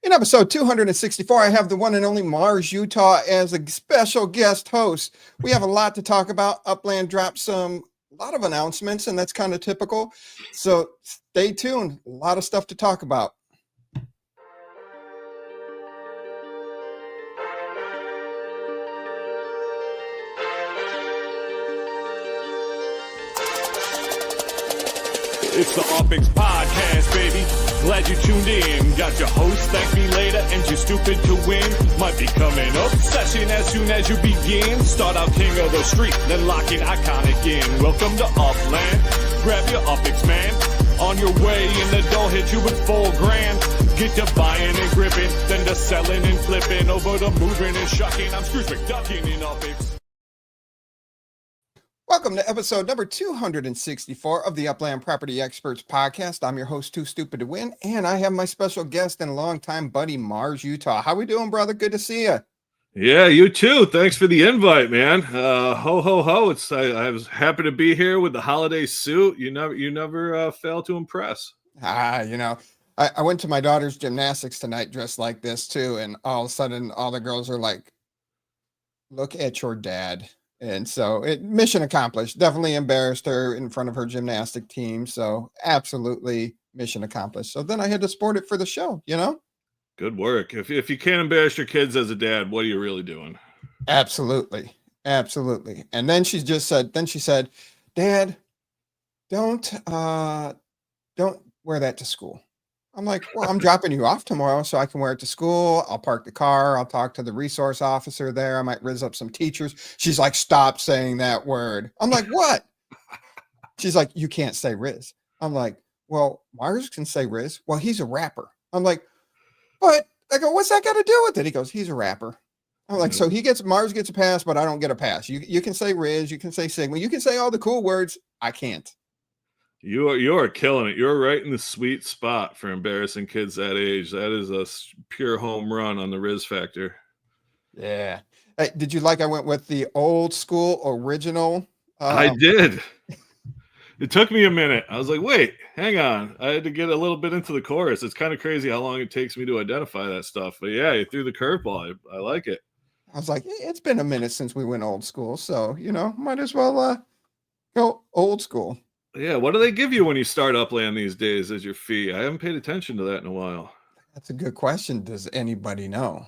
In episode 264, I have the one and only Mars, Utah as a special guest host. We have a lot to talk about. Upland dropped a lot of announcements, and that's kind of typical. So stay tuned. A lot of stuff to talk about. It's the UPX Podcast, baby. Glad you tuned in. Got your host, ThankMeLater, and you're stupid to win. Might be coming up session as soon as you begin. Start out king of the street, then lock in iconic in. Welcome to Upland. Grab your UPX, man. On your way in the door, hit you with $4,000. Get to buying and gripping, then to selling and flipping. Over to moving and shucking. I'm Scrooge McDuckin in UPX. Welcome to episode number 264 of the Upland Property Xperts podcast. I'm your host, Too Stupid to Win, and I have my special guest and longtime buddy, Mars, Utah. How we doing, brother? Good to see you. Yeah, you too. Thanks for the invite, man. Ho, ho, ho. I was happy to be here with the holiday suit. You never fail to impress. I went to my daughter's gymnastics tonight dressed like this too, and all of a sudden, all the girls are like, look at your dad. And so mission accomplished. Definitely embarrassed her in front of her gymnastic team. So absolutely mission accomplished. So then I had to sport it for the show, you know? Good work. If you can't embarrass your kids as a dad, what are you really doing? Absolutely. Absolutely. And then she said, Dad, don't wear that to school. I'm like, well, I'm dropping you off tomorrow so I can wear it to school. I'll park the car. I'll talk to the resource officer there. I might rizz up some teachers. She's like, stop saying that word. I'm like, what? She's like, you can't say Riz. I'm like, well, Mars can say Riz. Well, he's a rapper. I'm like, but I go, what's that got to do with it? He goes, he's a rapper. I'm like, so Mars gets a pass, but I don't get a pass. You can say Riz, you can say Sigma, you can say all the cool words. I can't. You are killing it. You're right in the sweet spot for embarrassing kids that age. That is a pure home run on the Riz factor. Yeah. Hey, did you like I went with the old school original? I did. It took me a minute. I was like, wait, hang on. I had to get a little bit into the chorus. It's kind of crazy how long it takes me to identify that stuff. But yeah, you threw the curveball. I like it. I was like, it's been a minute since we went old school. So, might as well go old school. Yeah, what do they give you when you start Upland these days as your fee? I haven't paid attention to that in a while. That's a good question. Does anybody know?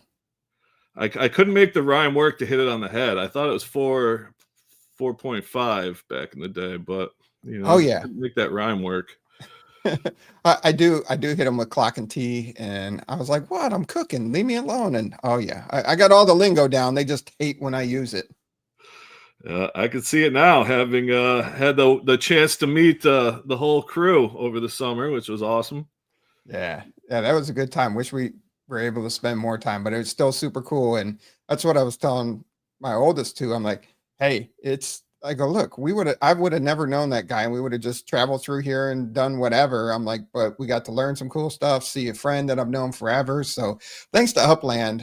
I couldn't make the rhyme work to hit it on the head. I thought it was 4.5 back in the day, but oh yeah, couldn't make that rhyme work. I do hit them with clock and tea, and I was like, what? I'm cooking. Leave me alone. And oh yeah, I got all the lingo down. They just hate when I use it. I could see it now, having had the chance to meet the whole crew over the summer, which was awesome. Yeah, that was a good time. Wish we were able to spend more time, but it was still super cool. And that's what I was telling my oldest too. I'm like, hey, I go, look, I would have never known that guy, and we would have just traveled through here and done whatever. I'm like, but we got to learn some cool stuff, see a friend that I've known forever. So thanks to Upland.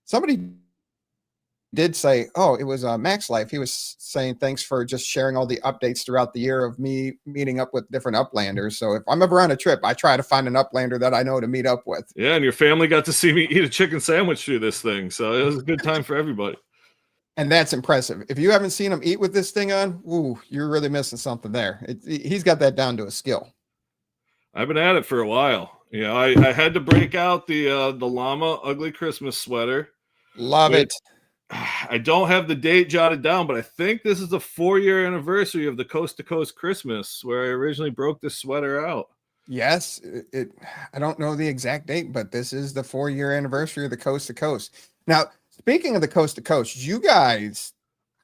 Somebody did say, it was Max Life. He was saying thanks for just sharing all the updates throughout the year of me meeting up with different Uplanders. So if I'm ever on a trip, I try to find an Uplander that I know to meet up with. Yeah, and your family got to see me eat a chicken sandwich through this thing. So it was a good time for everybody. And that's impressive. If you haven't seen him eat with this thing on, you're really missing something there. He's got that down to a skill. I've been at it for a while. I had to break out the llama ugly Christmas sweater. Love it. I don't have the date jotted down, but I think this is the 4-year anniversary of the Coast to Coast Christmas where I originally broke this sweater out. Yes, I don't know the exact date, but this is the 4-year anniversary of the Coast to Coast. Now, speaking of the Coast to Coast, you guys,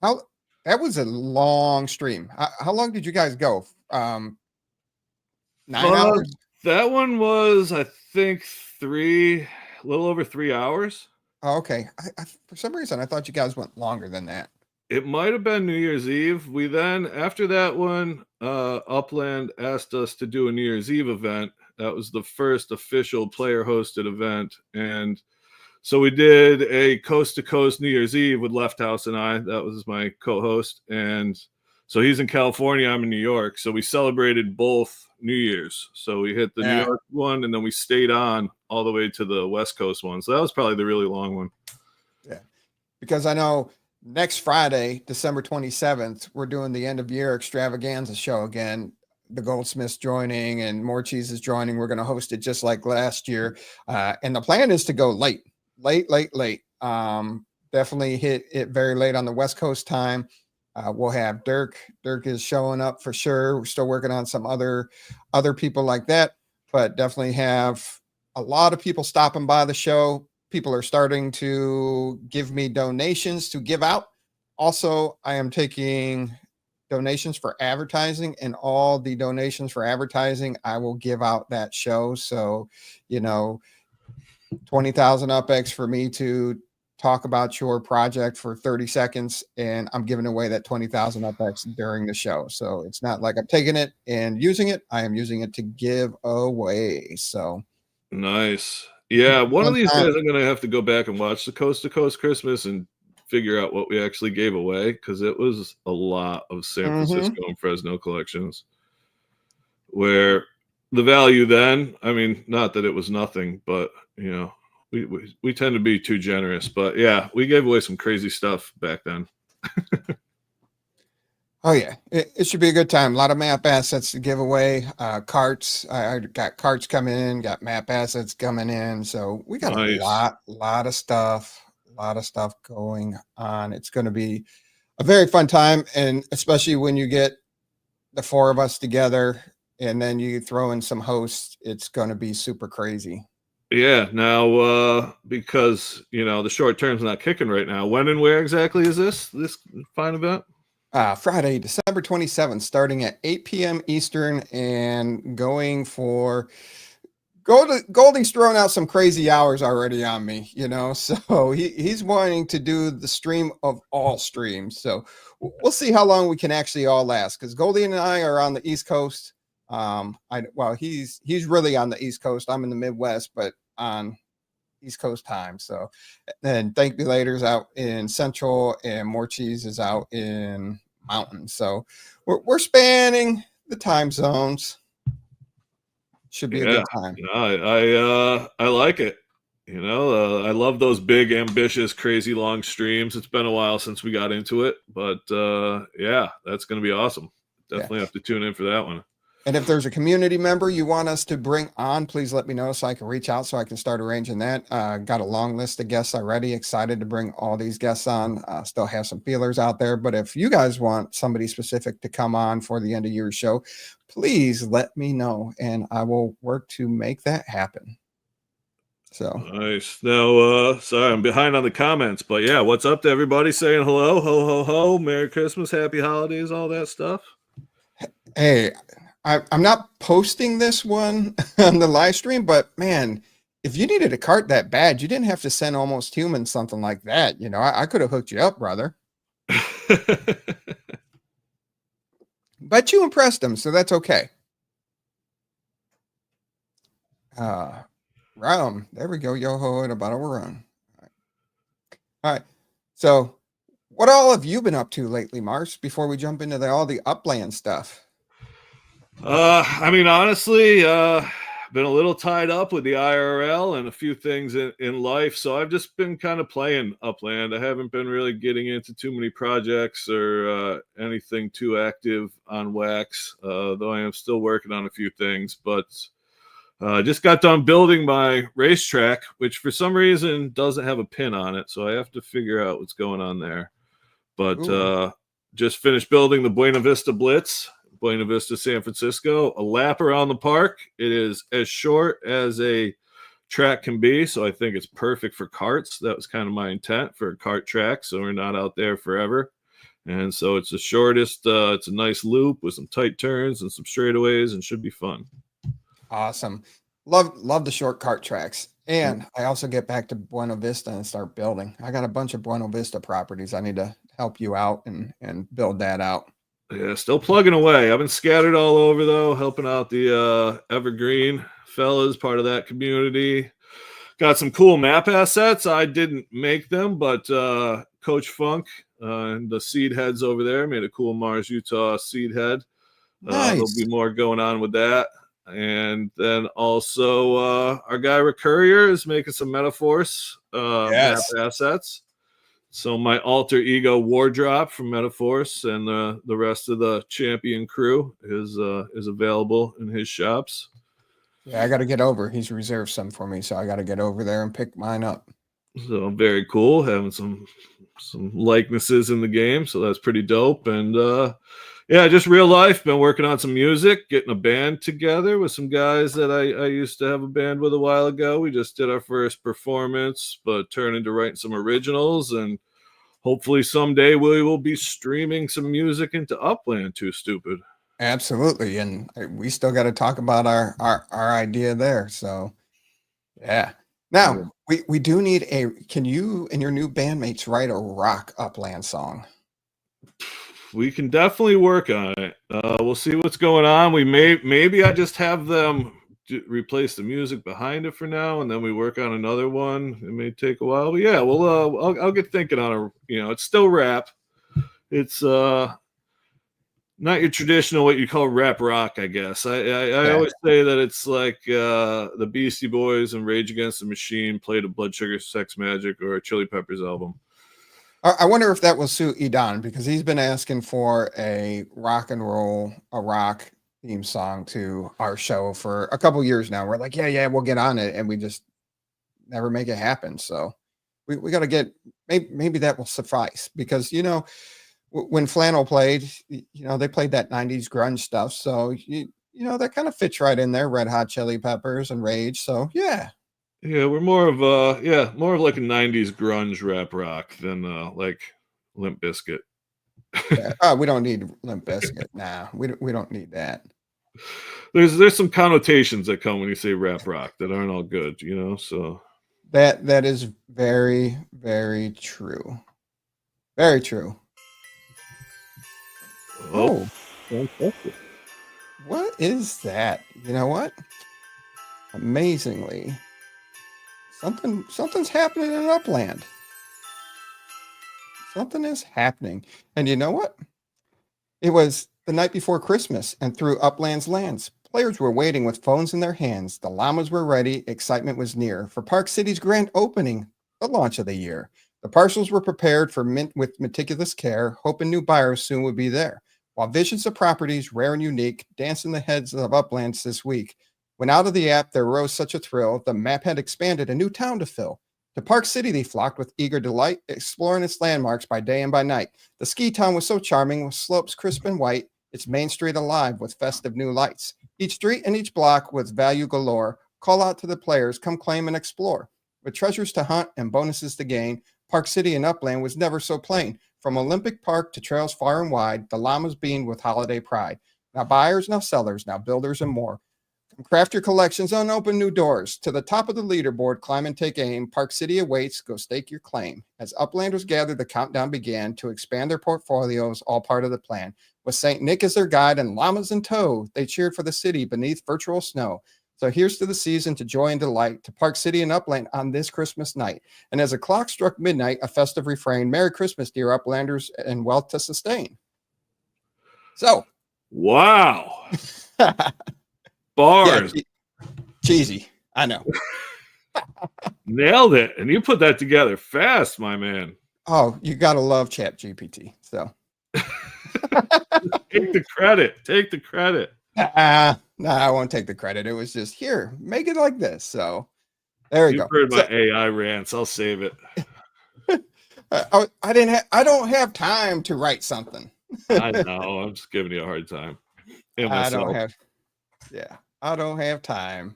that was a long stream. How long did you guys go? 9 hours? That one was, I think, a little over 3 hours. Oh, okay. I for some reason, I thought you guys went longer than that. It might have been New Year's Eve. We then, after that one, Upland asked us to do a New Year's Eve event. That was the first official player-hosted event. And so we did a coast-to-coast New Year's Eve with Left House and I. That was my co-host. And So he's in California, I'm in New York. So we celebrated both New Year's. So we hit the New York one, and then we stayed on all the way to the West Coast one. So that was probably the really long one. Yeah, because I know next Friday, December 27th, we're doing the end of year extravaganza show again. The Goldsmiths joining and More Cheese is joining. We're going to host it just like last year. And the plan is to go late. Definitely hit it very late on the West Coast time. We'll have Dirk. Dirk is showing up for sure. We're still working on some other people like that, but definitely have a lot of people stopping by the show. People are starting to give me donations to give out. Also, I am taking donations for advertising, and all the donations for advertising I will give out that show. So, 20,000 UPX for me to talk about your project for 30 seconds, and I'm giving away that 20,000 UPX during the show. So it's not like I'm taking it and using it. I am using it to give away. So nice. Yeah, one of these days I'm going to have to go back and watch the Coast to Coast Christmas and figure out what we actually gave away, because it was a lot of San Francisco and Fresno collections, where the value then, I mean, not that it was nothing, but we tend to be too generous. But yeah, we gave away some crazy stuff back then. Oh yeah, it should be a good time. A lot of map assets to give away. Carts, I got carts coming in, got map assets coming in. So we got a lot of stuff going on. It's going to be a very fun time, and especially when you get the four of us together and then you throw in some hosts, it's going to be super crazy. Yeah. Now, because the short term's not kicking right now. When and where exactly is this fine event? Friday, December 27th, starting at 8 p.m. Eastern and going for Goldie's throwing out some crazy hours already on me, so he's wanting to do the stream of all streams. So we'll see how long we can actually all last, because Goldie and I are on the East Coast. He's really on the East Coast. I'm in the Midwest, but on East Coast time. So then ThankMeLater's out in Central and More Cheese is out in Mountain. So we're spanning the time zones. Should be a good time. I like it. I love those big, ambitious, crazy long streams. It's been a while since we got into it, but yeah, that's going to be awesome. Definitely have to tune in for that one. And if there's a community member you want us to bring on, please let me know so I can reach out so I can start arranging that. Got a long list of guests already. Excited to bring all these guests on. Still have some feelers out there. But if you guys want somebody specific to come on for the end of year show, please let me know and I will work to make that happen. So nice. Now, sorry, I'm behind on the comments, but yeah, what's up to everybody saying hello, ho, ho, ho, Merry Christmas, Happy Holidays, all that stuff? Hey, I'm not posting this one on the live stream, but man, if you needed a cart that bad, you didn't have to send Almost Human something like that. I could have hooked you up, brother. But you impressed him, so that's okay. Rum. There we go. Yo-ho and a bottle of rum. All right. So what all have you been up to lately, Mars, before we jump into all the Upland stuff? I mean, honestly, been a little tied up with the IRL and a few things in life. So I've just been kind of playing Upland. I haven't been really getting into too many projects or anything too active on wax, though I am still working on a few things. But just got done building my racetrack, which for some reason doesn't have a pin on it. So I have to figure out what's going on there. But just finished building the Buena Vista Blitz. Buena Vista, San Francisco, a lap around the park. It is as short as a track can be, so I think it's perfect for carts. That was kind of my intent for a cart track, so we're not out there forever. And so it's the shortest. It's a nice loop with some tight turns and some straightaways, and should be fun. Awesome. Love the short cart tracks. And I also get back to Buena Vista and start building. I got a bunch of Buena Vista properties. I need to help you out and build that out. Yeah, still plugging away. I've been scattered all over, though, helping out the Evergreen fellas, part of that community. Got some cool map assets. I didn't make them, but Coach Funk and the seed heads over there. Made a cool Mars, Utah seed head. There'll be more going on with that. And then also our guy Rick Courier is making some Metaforce map assets. So my alter ego Wardrop from Metaforce and the rest of the champion crew is available in his shops. Yeah, I got to get over. He's reserved some for me, so I got to get over there and pick mine up. So very cool, having some likenesses in the game. So that's pretty dope. And yeah, just real life. Been working on some music, getting a band together with some guys that I used to have a band with a while ago. We just did our first performance, but turned into writing some originals, and hopefully someday we will be streaming some music into Upland. Too stupid. Absolutely, and we still got to talk about our idea there. So, yeah. Now we do need a. Can you and your new bandmates write a rock Upland song? We can definitely work on it. We'll see what's going on. We maybe I just have them replace the music behind it for now, and then we work on another one. It may take a while, but yeah, well, I'll get thinking on a. It's still rap. It's not your traditional what you call rap rock, I guess. I always say that it's like the Beastie Boys and Rage Against the Machine played a Blood Sugar Sex Magic or a Chili Peppers album. I wonder if that will suit Edon, because he's been asking for a rock theme song to our show for a couple years now. We're like, yeah, we'll get on it, and we just never make it happen. So we got to get, maybe that will suffice, because when Flannel played, they played that 90s grunge stuff. So, that kind of fits right in there. Red Hot Chili Peppers and Rage. So, yeah. Yeah, we're more of like a 90s grunge rap rock than like Limp Bizkit. Yeah. We don't need Limp Bizkit. Nah, we don't need that. There's some connotations that come when you say rap rock that aren't all good, so. That is very, very true. Very true. Oh, fantastic. What is that? You know what? Amazingly, something's happening in Upland. Something is happening. And you know what? It was the night before Christmas, and through Upland's lands, players were waiting with phones in their hands. The llamas were ready. Excitement was near for Park City's grand opening, the launch of the year. The parcels were prepared with meticulous care, hoping new buyers soon would be there. While visions of properties, rare and unique, danced in the heads of Uplands this week. When out of the app there rose such a thrill, the map had expanded, a new town to fill. To Park City they flocked with eager delight, exploring its landmarks by day and by night. The ski town was so charming, with slopes crisp and white, its main street alive with festive new lights. Each street and each block with value galore. Call out to the players, come claim and explore. With treasures to hunt and bonuses to gain, Park City and Upland was never so plain. From Olympic Park to trails far and wide, the llamas beamed with holiday pride. Now buyers, now sellers, now builders and more. Craft your collections and open new doors. To the top of the leaderboard, climb and take aim. Park City awaits, go stake your claim. As Uplanders gathered, the countdown began to expand their portfolios, all part of the plan. With St. Nick as their guide and llamas in tow, they cheered for the city beneath virtual snow. So here's to the season, to joy and delight, to Park City and Upland on this Christmas night. And as the clock struck midnight, a festive refrain, Merry Christmas, dear Uplanders, and wealth to sustain. So. Wow. Bars. Yeah, cheesy. I know. Nailed it. And you put that together fast, my man. Oh, you got to love Chat GPT. So. Take the credit. Take the credit. No, I won't take the credit. It was just, here, make it like this. So there you go. You've heard my AI rants. I'll save it. I don't have time to write something. I know. I'm just giving you a hard time. I don't have time.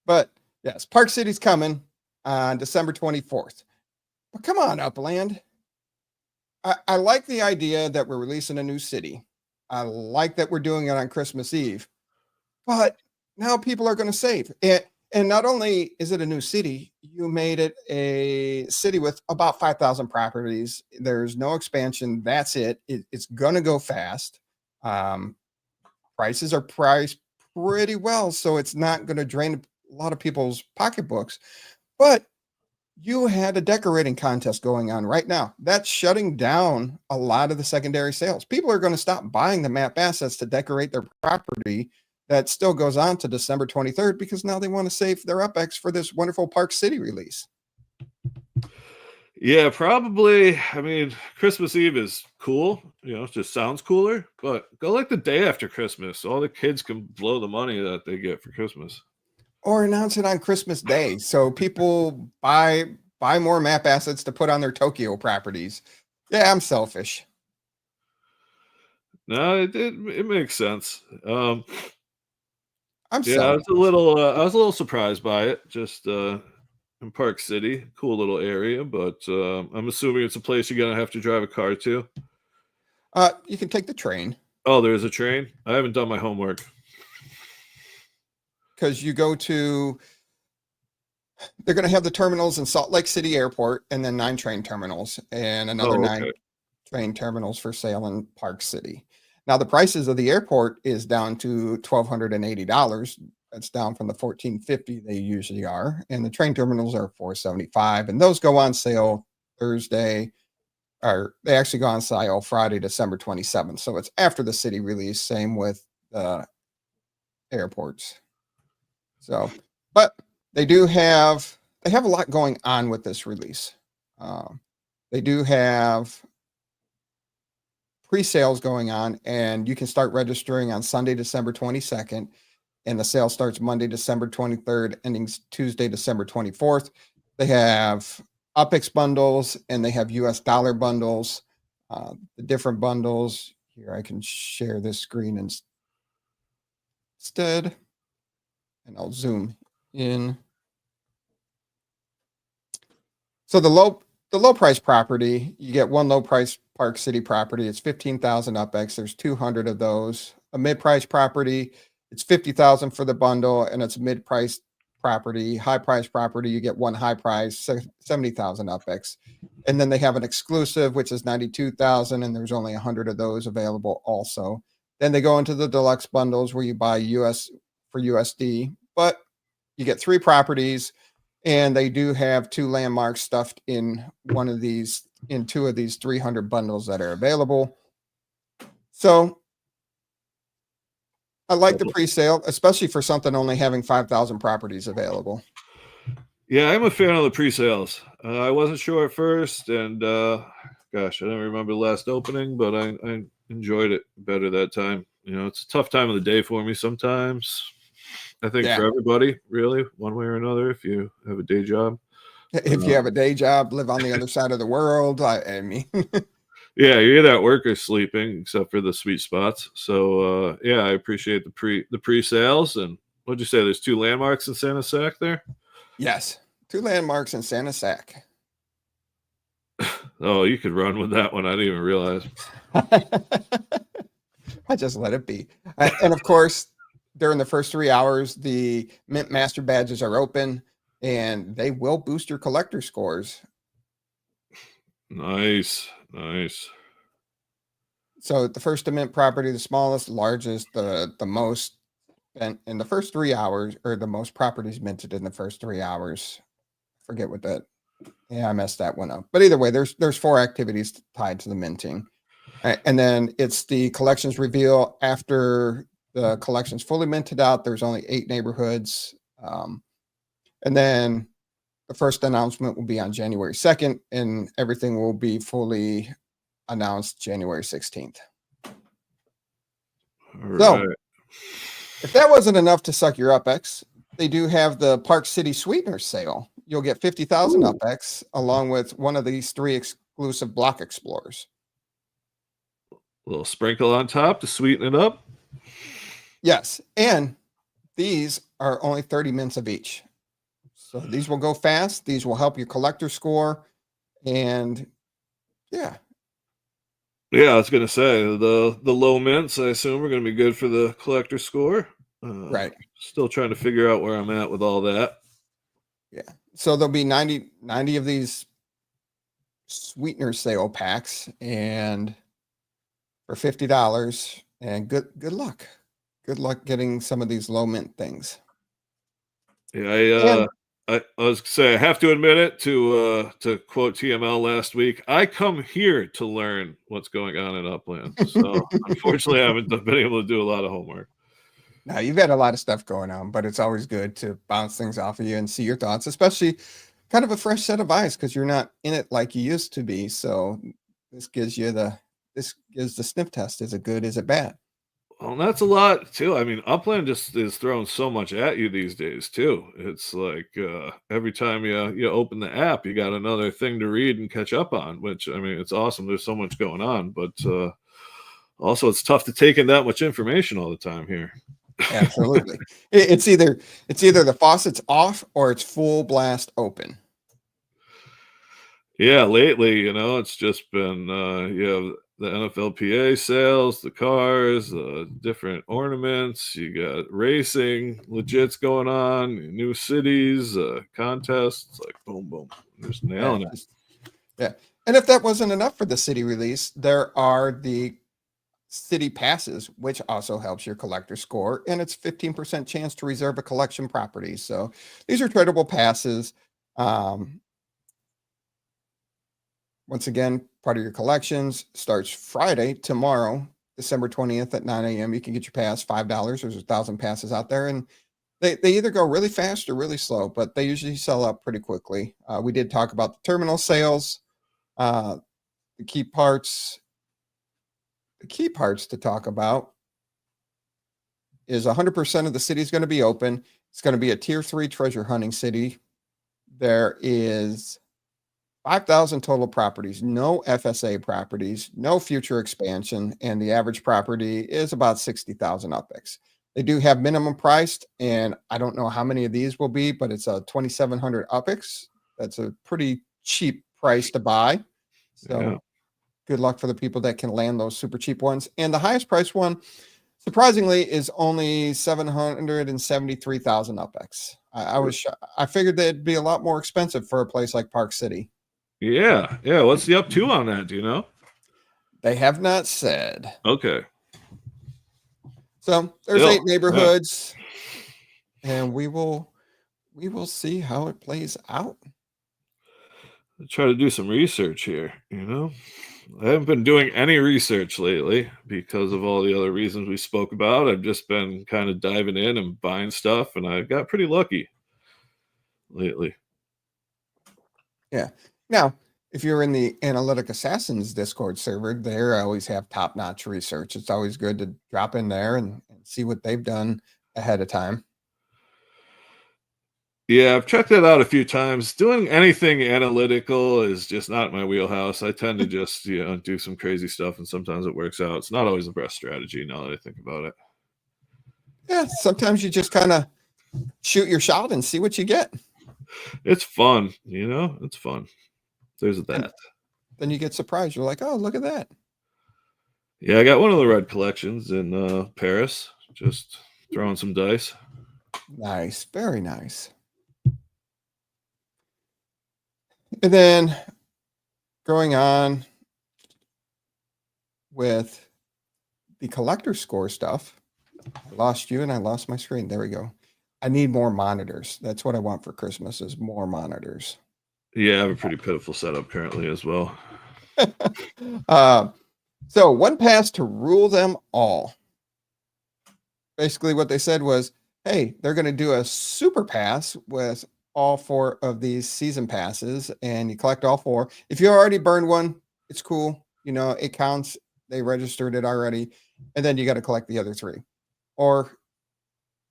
But yes, Park City's coming on December 24th. But come on, Upland. I like the idea that we're releasing a new city. I like that we're doing it on Christmas Eve. But now people are going to save. And not only is it a new city, you made it a city with about 5,000 properties. There's no expansion. That's it. It's going to go fast. Prices are priced pretty well, so it's not going to drain a lot of people's pocketbooks. But you had a decorating contest going on right now. That's shutting down a lot of the secondary sales. People are going to stop buying the map assets to decorate their property. That still goes on to December 23rd because now they want to save their UPX for this wonderful Park City release. Yeah, probably. I mean, Christmas Eve is cool. It just sounds cooler. But go like the day after Christmas. All the kids can blow the money that they get for Christmas. Or announce it on Christmas Day, so people buy more map assets to put on their Tokyo properties. Yeah, I'm selfish. No, it makes sense. I'm Yeah, selfish. I was a little surprised by it. Just in Park City, cool little area, but I'm assuming it's a place you're gonna have to drive a car to. You can take the train. Oh, there's a train. I haven't done my homework. Because you go to, they're going to have the terminals in Salt Lake City Airport and then 9 train terminals and another 9 train terminals for sale in Park City. Now, the prices of the airport is down to $1,280. That's down from the $1,450 they usually are. And the train terminals are $475. And those go on sale Thursday, or they actually go on sale Friday, December 27th. So it's after the city release. Same with the airports. So, but they have a lot going on with this release. They do have pre-sales going on, and you can start registering on Sunday, December 22nd, and the sale starts Monday, December 23rd, ending Tuesday, December 24th. They have UPX bundles and they have US dollar bundles. The different bundles here, I can share this screen instead. And I'll zoom in. So the low price property, you get one low price Park City property. It's 15,000 UPX. There's 200 of those. A mid price property, it's 50,000 for the bundle, and it's a mid price property. High price property, you get one high price, 70,000 UPX. And then they have an exclusive, which is 92,000, and there's only 100 of those available also. Then they go into the deluxe bundles where you buy US for USD, but you get 3 properties, and they do have 2 landmarks stuffed in in 2 of these 300 bundles that are available. So I like the pre-sale, especially for something only having 5,000 properties available. Yeah, I'm a fan of the pre-sales. I wasn't sure at first, and gosh, I don't remember the last opening, but I enjoyed it better that time. It's a tough time of the day for me sometimes. I think for everybody, really, one way or another, if you have a day job. If you have a day job, live on the other side of the world, I mean. Yeah, you're either at work or sleeping, except for the sweet spots. So, yeah, I appreciate the pre-sales. And what'd you say? There's 2 landmarks in Santa Sac there? Yes, 2 landmarks in Santa Sac. Oh, you could run with that one. I didn't even realize. I just let it be. And of course, during the first 3 hours, the Mint Master badges are open, and they will boost your collector scores. Nice. So the first to mint property, the smallest, largest, the most spent in the first 3 hours, or the most properties minted in the first 3 hours. Forget what that. Yeah, I messed that one up. But either way, there's 4 activities tied to the minting. And then it's the collections reveal after the collection's fully minted out. There's only 8 neighborhoods. And then the first announcement will be on January 2nd, and everything will be fully announced January 16th. So if that wasn't enough to suck your UPX, they do have the Park City Sweetener sale. You'll get 50,000 UPX along with one of these 3 exclusive block explorers. A little sprinkle on top to sweeten it up. Yes, and these are only 30 minutes of each. So these will go fast. These will help your collector score. And yeah. Yeah, I was going to say the low mints, I assume, are going to be good for the collector score. Right. Still trying to figure out where I'm at with all that. Yeah. So there'll be 90 of these sweetener sale packs, and for $50. And good luck. Good luck getting some of these low mint things. Yeah, I was say I have to admit it to quote TML last week. I come here to learn what's going on in Upland. So unfortunately, I haven't been able to do a lot of homework. Now you've got a lot of stuff going on, but it's always good to bounce things off of you and see your thoughts, especially kind of a fresh set of eyes because you're not in it like you used to be. So this gives the sniff test. Is it good? Is it bad? Well, that's a lot too. I mean, Upland just is throwing so much at you these days too. It's like every time you open the app, you got another thing to read and catch up on. Which I mean, it's awesome. There's so much going on, but also it's tough to take in that much information all the time here. Absolutely. It's either the faucet's off or it's full blast open. Yeah, lately, it's just been you have the NFLPA sales, the cars, different ornaments. You got racing, legits going on, new cities, contests, like boom, boom, just nailing it. Yeah. And if that wasn't enough for the city release, there are the city passes, which also helps your collector score, and it's 15% chance to reserve a collection property. So these are tradable passes. Once again, part of your collections starts Friday, tomorrow, December 20th at 9 a.m. You can get your pass, $5. There's 1,000 passes out there, and they either go really fast or really slow, but they usually sell out pretty quickly. We did talk about the terminal sales, the key parts. The key parts to talk about is 100% of the city is going to be open. It's going to be a tier 3 treasure hunting city. There is 5,000 total properties, no FSA properties, no future expansion, and the average property is about 60,000 UPX. They do have minimum priced, and I don't know how many of these will be, but it's a 2,700 UPX. That's a pretty cheap price to buy. So Yeah. good luck for the people that can land those super cheap ones. And the highest price one, surprisingly, is only 773,000 UPX. I figured they'd be a lot more expensive for a place like Park City. Yeah. What's the up to on that? Do you know? They have not said. Okay. So there's Still, 8 neighborhoods, and we will see how it plays out. I try to do some research here. I haven't been doing any research lately because of all the other reasons we spoke about. I've just been kind of diving in and buying stuff, and I got pretty lucky lately. Yeah. Now, if you're in the Analytic Assassins Discord server, they always have top-notch research. It's always good to drop in there and see what they've done ahead of time. Yeah, I've checked that out a few times. Doing anything analytical is just not my wheelhouse. I tend to just, do some crazy stuff, and sometimes it works out. It's not always the best strategy now that I think about it. Yeah, sometimes you just kind of shoot your shot and see what you get. It's fun, it's fun. There's that. Then you get surprised. You're like, oh, look at that. Yeah, I got one of the red collections in Paris. Just throwing some dice. Nice. Very nice. And then going on with the collector score stuff, I lost you and I lost my screen. There we go. I need more monitors. That's what I want for Christmas is more monitors. Yeah, I have a pretty pitiful setup currently as well. So one pass to rule them all. Basically what they said was, hey, they're going to do a super pass with all 4 of these season passes, and you collect all 4. If you already burned one, it's cool. It counts. They registered it already. And then you got to collect the other 3. Or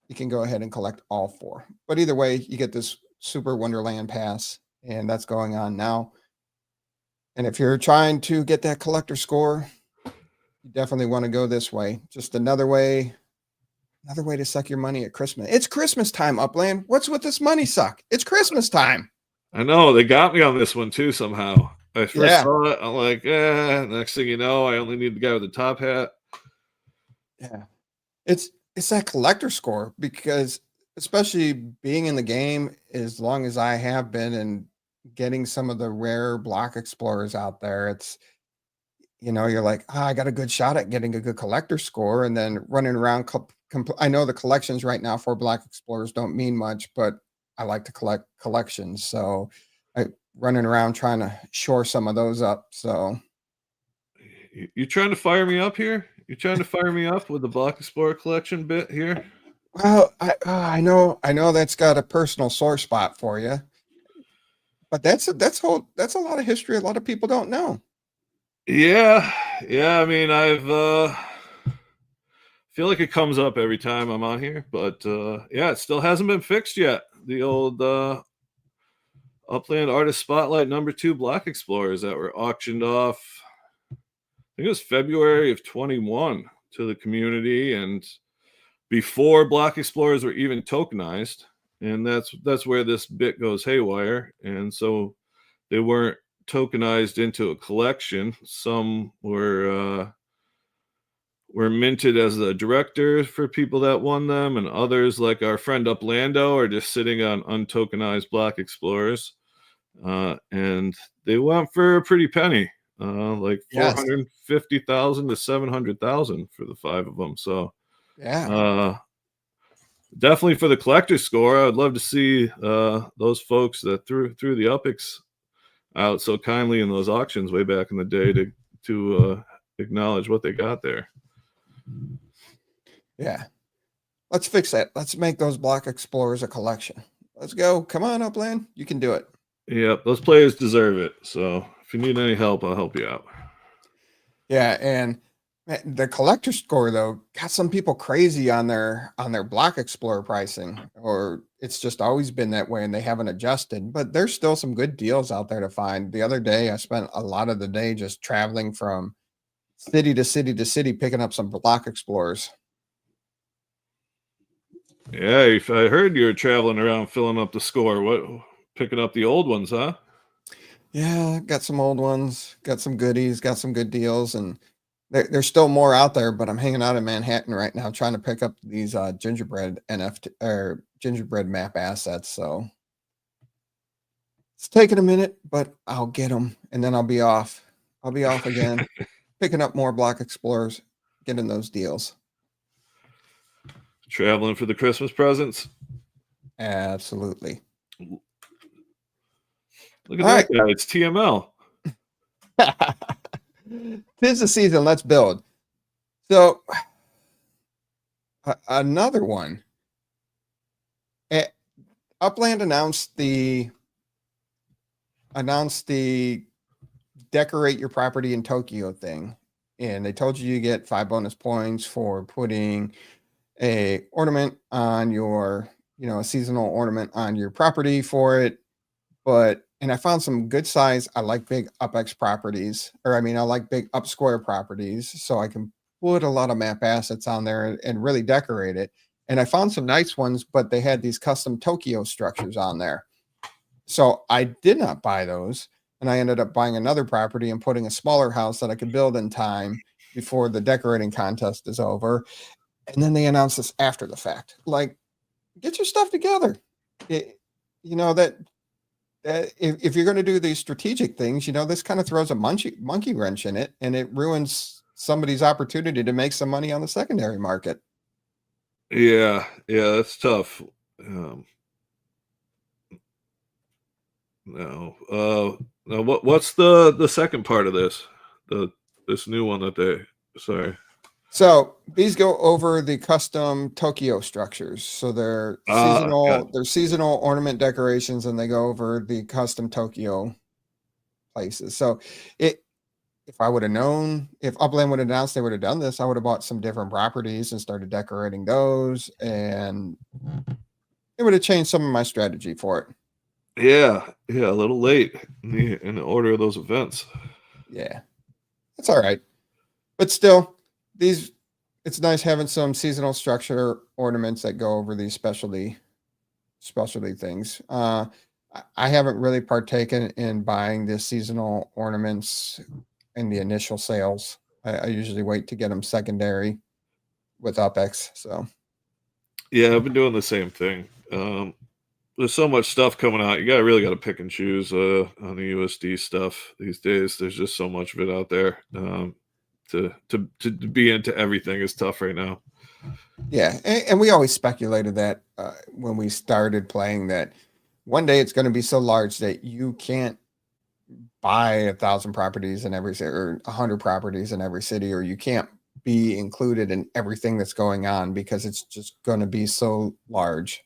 you can go ahead and collect all 4. But either way, you get this Super Wonderland pass, and that's going on now. And if you're trying to get that collector score, you definitely want to go this way. Just another way to suck your money at Christmas. It's Christmas time, Upland. What's with this money suck? It's Christmas time. I know. They got me on this one too somehow. I first saw it. I'm like, next thing you know, I only need the guy with the top hat. Yeah. It's that collector score because especially being in the game as long as I have been and getting some of the rare block explorers out there, it's, you're like, I got a good shot at getting a good collector score, and then running around. I know the collections right now for block explorers don't mean much, but I like to collect collections. So I running around trying to shore some of those up. So You trying to fire me up here? You trying to fire me up with the Block Explorer collection bit here? well, I know that's got a personal sore spot for you, but that's a lot of history a lot of people don't know. Yeah, yeah. I mean, I've feel like it comes up every time I'm on here, but yeah, it still hasn't been fixed yet. The old Upland Artist Spotlight #2 Block Explorers that were auctioned off. I think it was February of 21 to the community, and before Block Explorers were even tokenized, and that's where this bit goes haywire. And so they weren't tokenized into a collection. Some were minted as the director for people that won them, and others, like our friend Uplando, are just sitting on untokenized Block Explorers. And they went for a pretty penny, like Yes. 450,000 to 700,000 for the 5 of them. So Yeah. definitely for the collector's score, I'd love to see those folks that threw the UPX out so kindly in those auctions way back in the day to acknowledge what they got there. Yeah. Let's fix that. Let's make those Block Explorers a collection. Let's go. Come on, Upland. You can do it. Yep, those players deserve it. So if you need any help, I'll help you out. Yeah, and the collector score though got some people crazy on their Block Explorer pricing, or it's just always been that way and they haven't adjusted. But there's still some good deals out there to find. The other day, I spent a lot of the day just traveling from city to city to city, picking up some Block Explorers. Yeah, if I heard you were traveling around filling up the score. Picking up the old ones, huh? Yeah, got some old ones, got some goodies, got some good deals, and there's still more out there. But I'm hanging out in Manhattan right now, trying to pick up these gingerbread NFT or gingerbread map assets. So it's taking a minute, but I'll get them, and then I'll be off. I'll be off again, picking up more Block Explorers, getting those deals. Traveling for the Christmas presents. Absolutely. Look at that guy. It's TML. Tis the season. Let's build. So another one. Upland announced the decorate your property in Tokyo thing, and they told you get 5 bonus points for putting a ornament on your, a seasonal ornament on your property for it. And I found some good size. I like big UPX properties, I like big up square properties, so I can put a lot of map assets on there and really decorate it. And I found some nice ones, but they had these custom Tokyo structures on there. So I did not buy those. And I ended up buying another property and putting a smaller house that I could build in time before the decorating contest is over. And then they announced this after the fact. Like, get your stuff together. If you're going to do these strategic things, this kind of throws a monkey wrench in it, and it ruins somebody's opportunity to make some money on the secondary market. Yeah, that's tough. What's the second part of this? This new one that sorry. So these go over the custom Tokyo structures. So they're seasonal ornament decorations, and they go over the custom Tokyo places. So if I would have known, if Upland would have announced they would have done this, I would have bought some different properties and started decorating those, and it would have changed some of my strategy for it. Yeah, a little late in the order of those events. Yeah, that's all right. But still, it's nice having some seasonal structure ornaments that go over these specialty things. I haven't really partaken in buying the seasonal ornaments in the initial sales. I usually wait to get them secondary with UPX. So yeah, I've been doing the same thing. There's so much stuff coming out. You really got to pick and choose on the USD stuff these days. There's just so much of it out there. To be into everything is tough right now. Yeah, and we always speculated that when we started playing that one day it's going to be so large that you can't buy 1,000 properties in every city or 100 properties in every city, or you can't be included in everything that's going on because it's just going to be so large.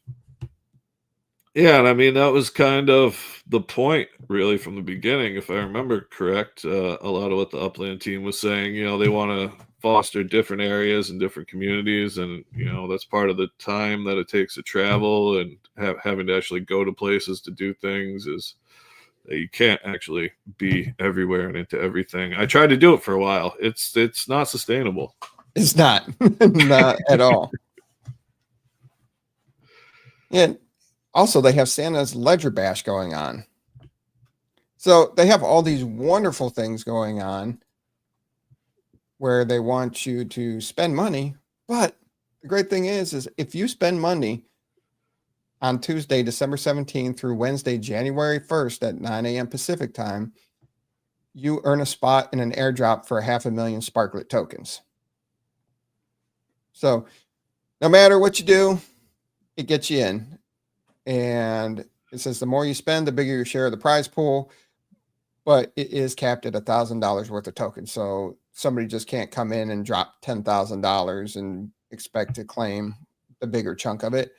Yeah, and I mean that was kind of the point, really, from the beginning, if I remember correct. A lot of what the Upland team was saying, they want to foster different areas and different communities, and that's part of the time that it takes to travel and having to actually go to places to do things is that you can't actually be everywhere and into everything. I tried to do it for a while. It's not sustainable. It's not, not at all. And also, they have Santa's Ledger Bash going on. So they have all these wonderful things going on where they want you to spend money. But the great thing is if you spend money on Tuesday, December 17th through Wednesday, January 1st at 9 a.m. Pacific time, you earn a spot in an airdrop for 500,000 Sparklet tokens. So no matter what you do, it gets you in. And it says the more you spend, the bigger your share of the prize pool, but it is capped at $1,000 worth of tokens. So somebody just can't come in and drop $10,000 and expect to claim the bigger chunk of it.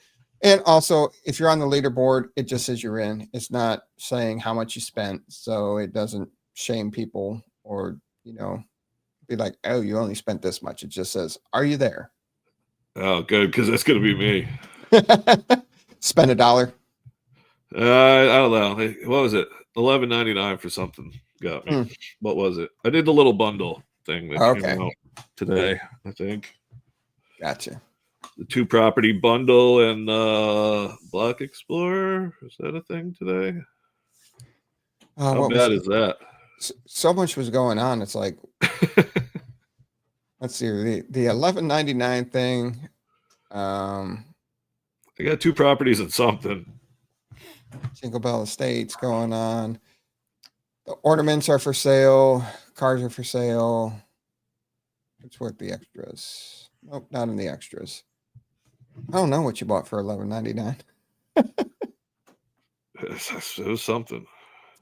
And also, if you're on the leaderboard, it just says you're in. It's not saying how much you spent, so it doesn't shame people or, be like, oh, you only spent this much. It just says, are you there? Oh, good, because that's going to be me. Spend $1. I don't know. What was it? $11.99 for something got me. What was it? I did the little bundle thing that came out today, I think. Gotcha. The 2 property bundle and Block Explorer. Is that a thing today? How bad is that? So much was going on. It's like, let's see, the $11.99 thing. I got 2 properties and something. Jingle Bell Estates going on. The ornaments are for sale. Cars are for sale. It's worth the extras. Nope, not in the extras. I don't know what you bought for $11.99. It was something.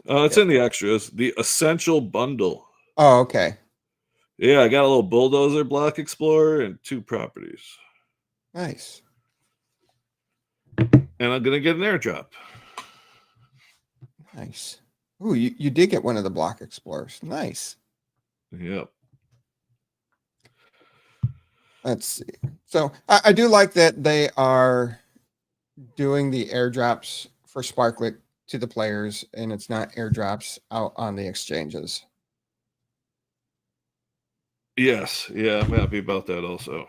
It's in the extras. The Essential Bundle. Oh, okay. Yeah, I got a little bulldozer Block Explorer and 2 properties. Nice. And I'm going to get an airdrop. Nice. Ooh, you did get one of the Block Explorers. Nice. Yep. Let's see. So I do like that they are doing the airdrops for Sparklet to the players, and it's not airdrops out on the exchanges. Yes. Yeah, I'm happy about that also.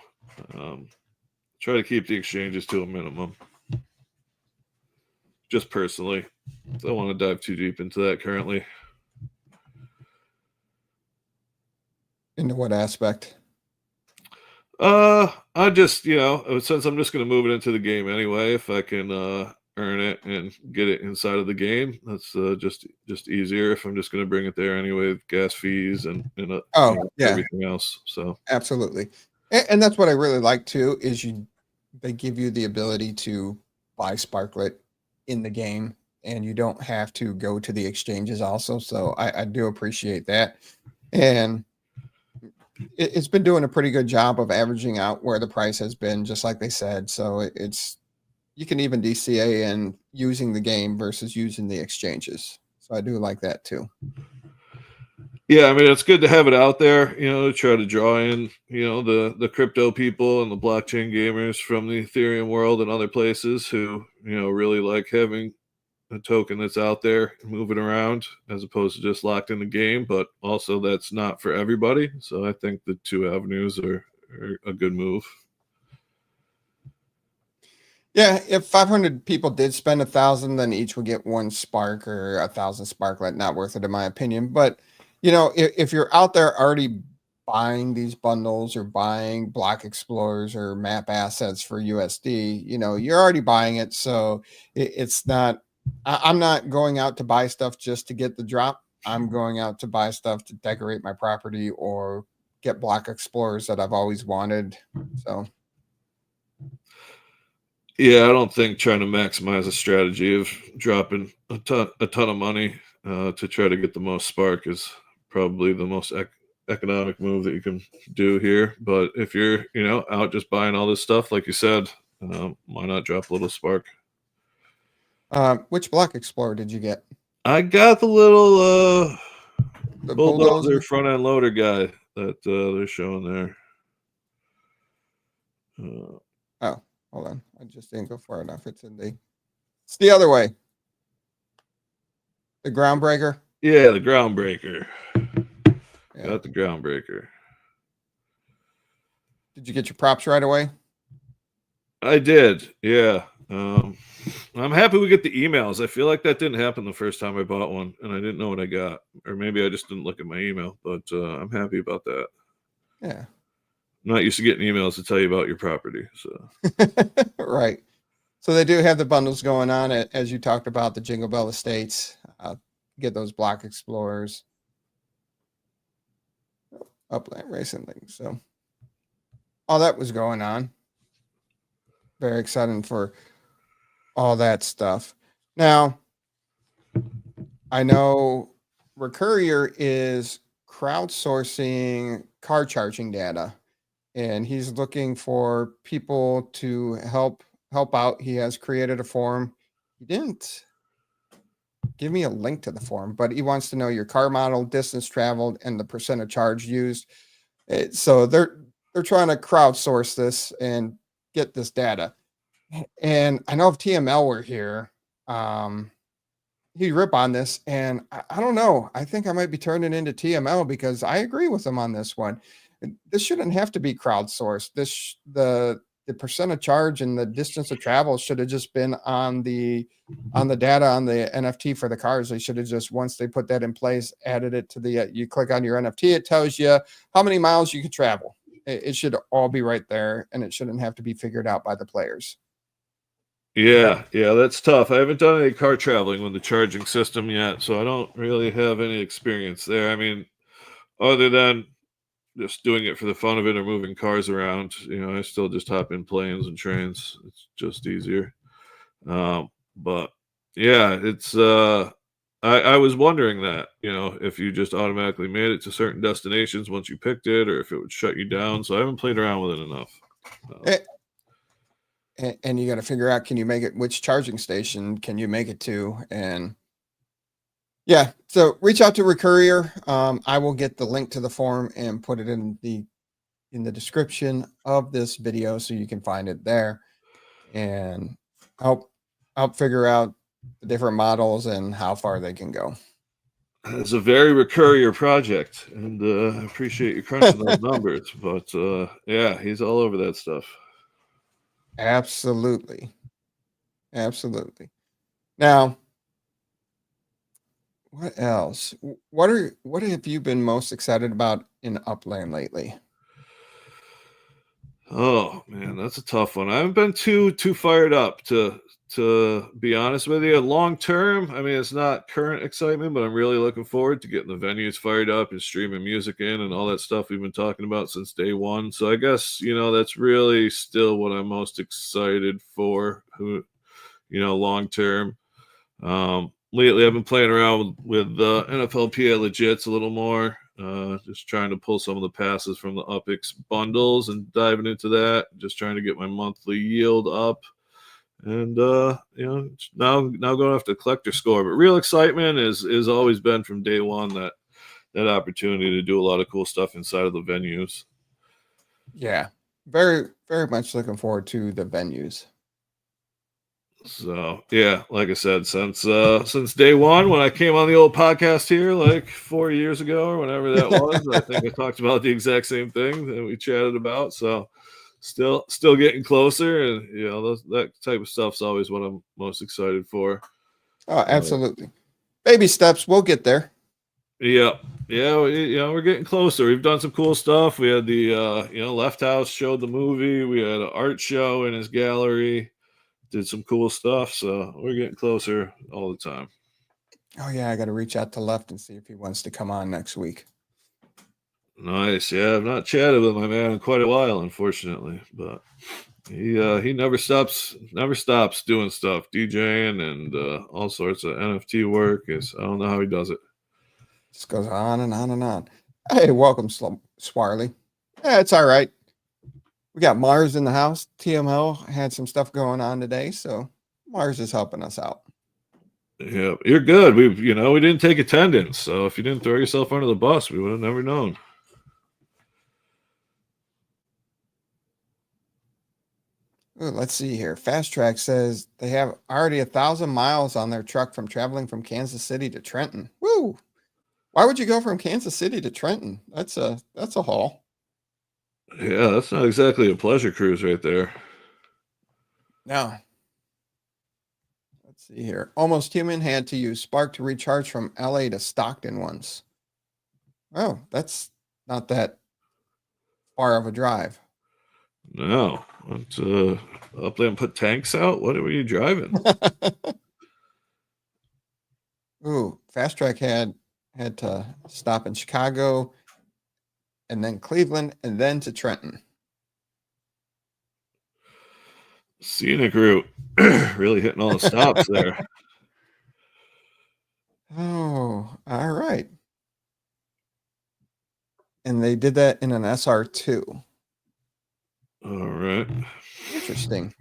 Try to keep the exchanges to a minimum. Just personally. I don't want to dive too deep into that currently. Into what aspect? I just, since I'm just going to move it into the game anyway, if I can earn it and get it inside of the game, that's just easier. If I'm just going to bring it there anyway, with gas fees and everything else. So absolutely, and that's what I really like too. Is they give you the ability to buy Sparklet in the game, and you don't have to go to the exchanges also. So I do appreciate that, and it's been doing a pretty good job of averaging out where the price has been, just like they said. So you can even DCA and using the game versus using the exchanges. So I do like that too. Yeah, I mean, it's good to have it out there, to try to draw in, the crypto people and the blockchain gamers from the Ethereum world and other places who, really like having a token that's out there and moving around as opposed to just locked in the game. But also that's not for everybody. So I think the 2 avenues are a good move. Yeah, if 500 people did spend 1,000, then each would get 1 Spark or 1,000 Sparklet. Not worth it, in my opinion. But if you're out there already buying these bundles or buying Block Explorers or map assets for USD, you're already buying it. So it's not. I'm not going out to buy stuff just to get the drop. I'm going out to buy stuff to decorate my property or get Block Explorers that I've always wanted. So. Yeah, I don't think trying to maximize a strategy of dropping a ton of money to try to get the most spark is probably the most economic move that you can do here. But if you're, out just buying all this stuff, like you said, why not drop a little spark? Which block explorer did you get? I got the little The bulldozer bulldozer? front end loader guy that they're showing there. Oh, hold on. I just didn't go far enough. It's the other way. The groundbreaker. Yeah, the groundbreaker. Yeah. Got the groundbreaker. Did you get your props right away? I did. Yeah. I'm happy we get the emails. I feel like that didn't happen the first time I bought one, and I didn't know what I got, or maybe I just didn't look at my email. But I'm happy about that. Yeah. I'm not used to getting emails to tell you about your property. So Right. So they do have the bundles going on, as you talked about, the Jingle Bell Estates. Get those block explorers. Upland recently. So all that was going on. Very exciting for all that stuff. Now, I know Recurrier is crowdsourcing car charging data, and he's looking for people to help out. He has created a forum. He didn't give me a link to the forum, but he wants to know your car model, distance traveled, and the percent of charge used. So they're trying to crowdsource this and get this data. And I know if TML were here, he'd rip on this. And I don't know. I think I might be turning into TML because I agree with him on this one. This shouldn't have to be crowdsourced. The percent of charge and the distance of travel should have just been on the data on the NFT for the cars. They should have just, once they put that in place, added it to the, you click on your NFT, it tells you how many miles you can travel. It should all be right there, and it shouldn't have to be figured out by the players. yeah, that's tough. I haven't done any car traveling with the charging system yet, so I don't really have any experience there. I mean, other than just doing it for the fun of it or moving cars around, I still just hop in planes and trains. It's just easier. But yeah, it's I was wondering that, if you just automatically made it to certain destinations once you picked it, or if it would shut you down. So I haven't played around with it enough. And you got to figure out, can you make it, which charging station can you make it to? And yeah, so reach out to Recurrier. I will get the link to the forum and put it in the description of this video so you can find it there and help figure out the different models and how far they can go. It's a very Recurrier project, and I appreciate you crunching those numbers. But yeah, he's all over that stuff. Absolutely. Now, what else? What have you been most excited about in Upland lately? Oh man, that's a tough one. I haven't been too fired up to be honest with you. Long term, I mean, it's not current excitement, but I'm really looking forward to getting the venues fired up and streaming music in and all that stuff we've been talking about since day one. So I guess, that's really still what I'm most excited for, long term. Lately I've been playing around with NFLPA Legits a little more. Just trying to pull some of the passes from the UPX bundles and diving into that, just trying to get my monthly yield up. And now going after the collector score. But real excitement is always been from day one that opportunity to do a lot of cool stuff inside of the venues. Yeah, very, very much looking forward to the venues. So yeah, like I said, since day one, when I came on the old podcast here, like 4 years ago or whenever that was, I think I talked about the exact same thing that we chatted about. So still getting closer, and that type of stuff's always what I'm most excited for. Oh, absolutely. Baby steps, we'll get there. Yeah, we're getting closer. We've done some cool stuff. We had the Left House showed the movie. We had an art show in his gallery. Did some cool stuff, so we're getting closer all the time. Oh yeah, I got to reach out to Left and see if he wants to come on next week. Nice. Yeah, I've not chatted with my man in quite a while, unfortunately, but He never stops doing stuff, DJing and all sorts of NFT work. I don't know how he does it. Just goes on and on and on. Hey, welcome, Swarley. Yeah, it's all right. We got Mars in the house. TML had some stuff going on today, so Mars is helping us out. Yeah, you're good. We didn't take attendance, so if you didn't throw yourself under the bus, we would have never known. Ooh, let's see here. Fast Track says they have already 1,000 miles on their truck from traveling from Kansas City to Trenton. Woo! Why would you go from Kansas City to Trenton? That's a haul. Yeah, that's not exactly a pleasure cruise right there. No. Let's see here. Almost Human had to use Spark to recharge from LA to Stockton once. Oh, that's not that far of a drive. No. Upland put tanks out? What were you driving? Ooh, Fast Track had to stop in Chicago and then Cleveland and then to Trenton. Scenic route. Really hitting all the stops there. Oh, all right. And they did that in an SR2. All right. Interesting.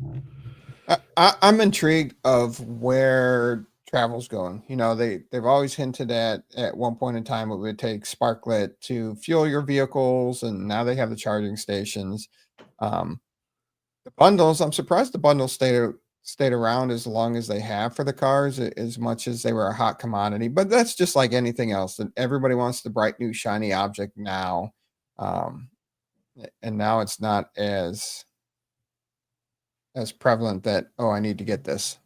I'm intrigued of where travel's going. They've always hinted at one point in time it would take Sparklet to fuel your vehicles, and now they have the charging stations. The bundles, I'm surprised the bundles stayed around as long as they have for the cars, as much as they were a hot commodity. But that's just like anything else, that everybody wants the bright new shiny object now. And now it's not as prevalent that, oh, I need to get this.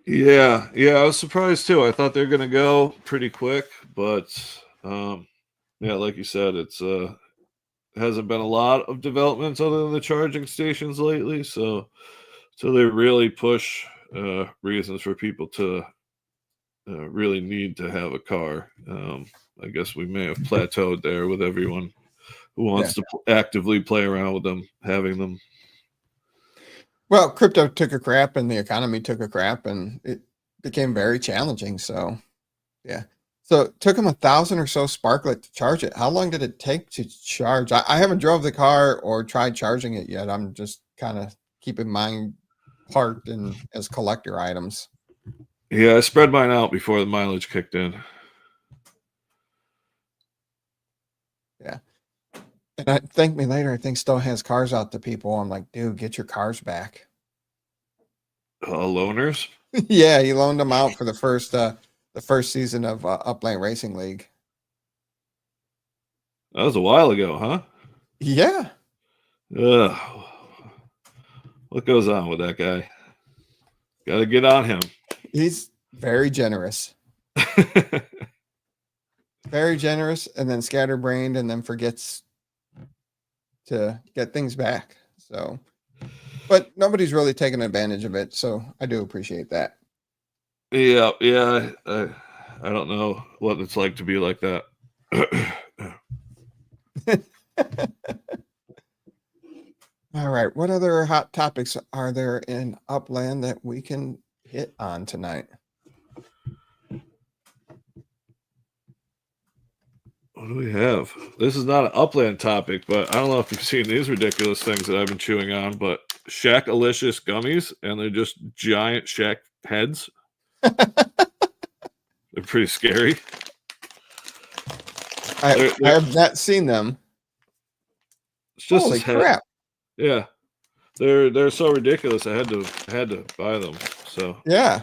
Yeah, I was surprised too. I thought they were going to go pretty quick, but yeah, like you said, it's hasn't been a lot of developments other than the charging stations lately. So they really push reasons for people to really need to have a car. I guess we may have plateaued there with everyone who wants to actively play around with them, having them. Well, crypto took a crap and the economy took a crap and it became very challenging. So, yeah. So it took them 1,000 or so Sparklet to charge it. How long did it take to charge? I haven't drove the car or tried charging it yet. I'm just kind of keeping mine parked and as collector items. Yeah, I spread mine out before the mileage kicked in. Yeah. And I ThankMeLater, I think, still has cars out to people. I'm like, dude, get your cars back. Loaners? Yeah, he loaned them out for the first season of Upland Racing League. That was a while ago, huh? Yeah. What goes on with that guy? Got to get on him. He's very generous. Very generous, and then scatterbrained, and then forgets to get things back. So, but nobody's really taking advantage of it. So I do appreciate that. Yeah. I don't know what it's like to be like that. All right. What other hot topics are there in Upland that we can hit on tonight? What do we have? This is not an Upland topic, but I don't know if you've seen these ridiculous things that I've been chewing on, but Shack-alicious gummies, and they're just giant Shack heads. They're pretty scary. I have not seen them. It's just holy crap. Yeah. They're so ridiculous. I had to buy them. So yeah.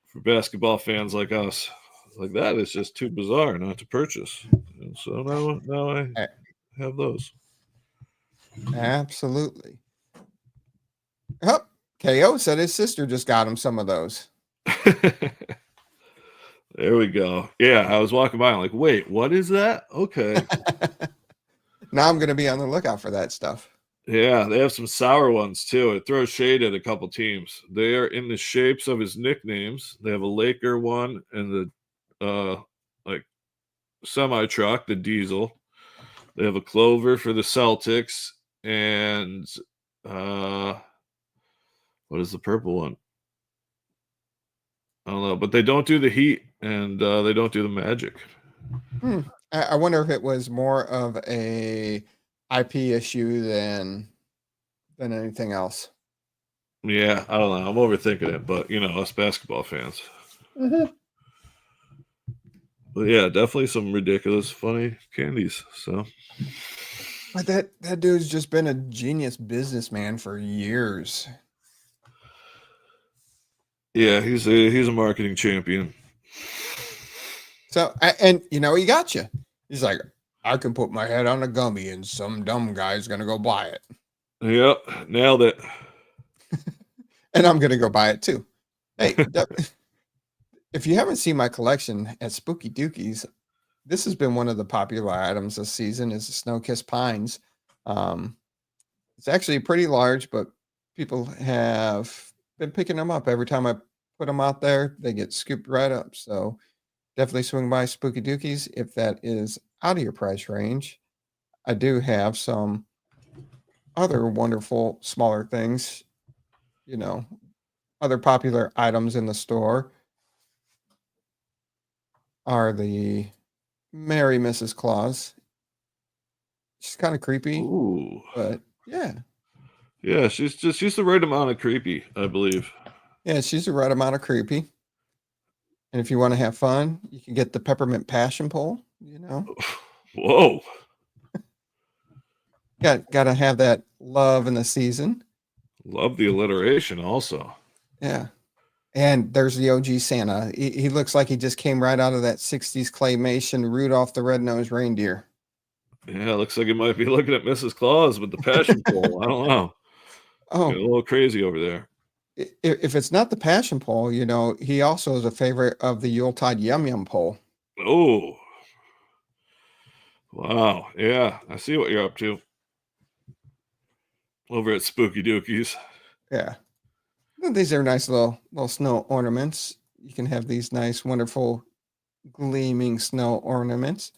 For basketball fans like us, like that is just too bizarre not to purchase. And so now I have those. Absolutely. Oh, KO said his sister just got him some of those. There we go. Yeah, I was walking by. I'm like, wait, what is that? Okay. Now I'm going to be on the lookout for that stuff. Yeah, they have some sour ones too. It throws shade at a couple teams. They are in the shapes of his nicknames. They have a Laker one and the like semi truck, the diesel. They have a Clover for the Celtics and what is the purple one? I don't know, but they don't do the heat, and they don't do the magic. I wonder if it was more of a IP issue than anything else. Yeah, I don't know. I'm overthinking it, but us basketball fans. But yeah, definitely some ridiculous, funny candies. So, But that dude's just been a genius businessman for years. yeah, he's a marketing champion. So, and he got you. He's like, I can put my head on a gummy, and some dumb guy's gonna go buy it. Yep, nailed it. And I'm gonna go buy it too. Hey, if you haven't seen my collection at Spooky Dookies, this has been one of the popular items this season. Is the Snow-Kissed Pines. It's actually pretty large, but people have been picking them up every time I put them out there. They get scooped right up. So definitely swing by Spooky Dookies if that is out of your price range. I do have some other wonderful smaller things, other popular items in the store are the Merry Mrs. Claus. She's kind of creepy, Ooh, but yeah. Yeah, she's the right amount of creepy, I believe. Yeah, she's the right amount of creepy. And if you want to have fun, you can get the peppermint passion pole, Whoa. Got to have that love in the season. Love the alliteration also. Yeah. And there's the OG Santa. He looks like he just came right out of that 60s claymation Rudolph the Red-Nosed Reindeer. Yeah, looks like he might be looking at Mrs. Claus with the passion pole. I don't know. Oh, Getting a little crazy over there. If it's not the passion pole, he also is a favorite of the Yuletide Yum Yum pole. Oh. Wow. Yeah, I see what you're up to. Over at Spooky Dookies. Yeah. These are nice little snow ornaments. You can have these nice, wonderful, gleaming snow ornaments.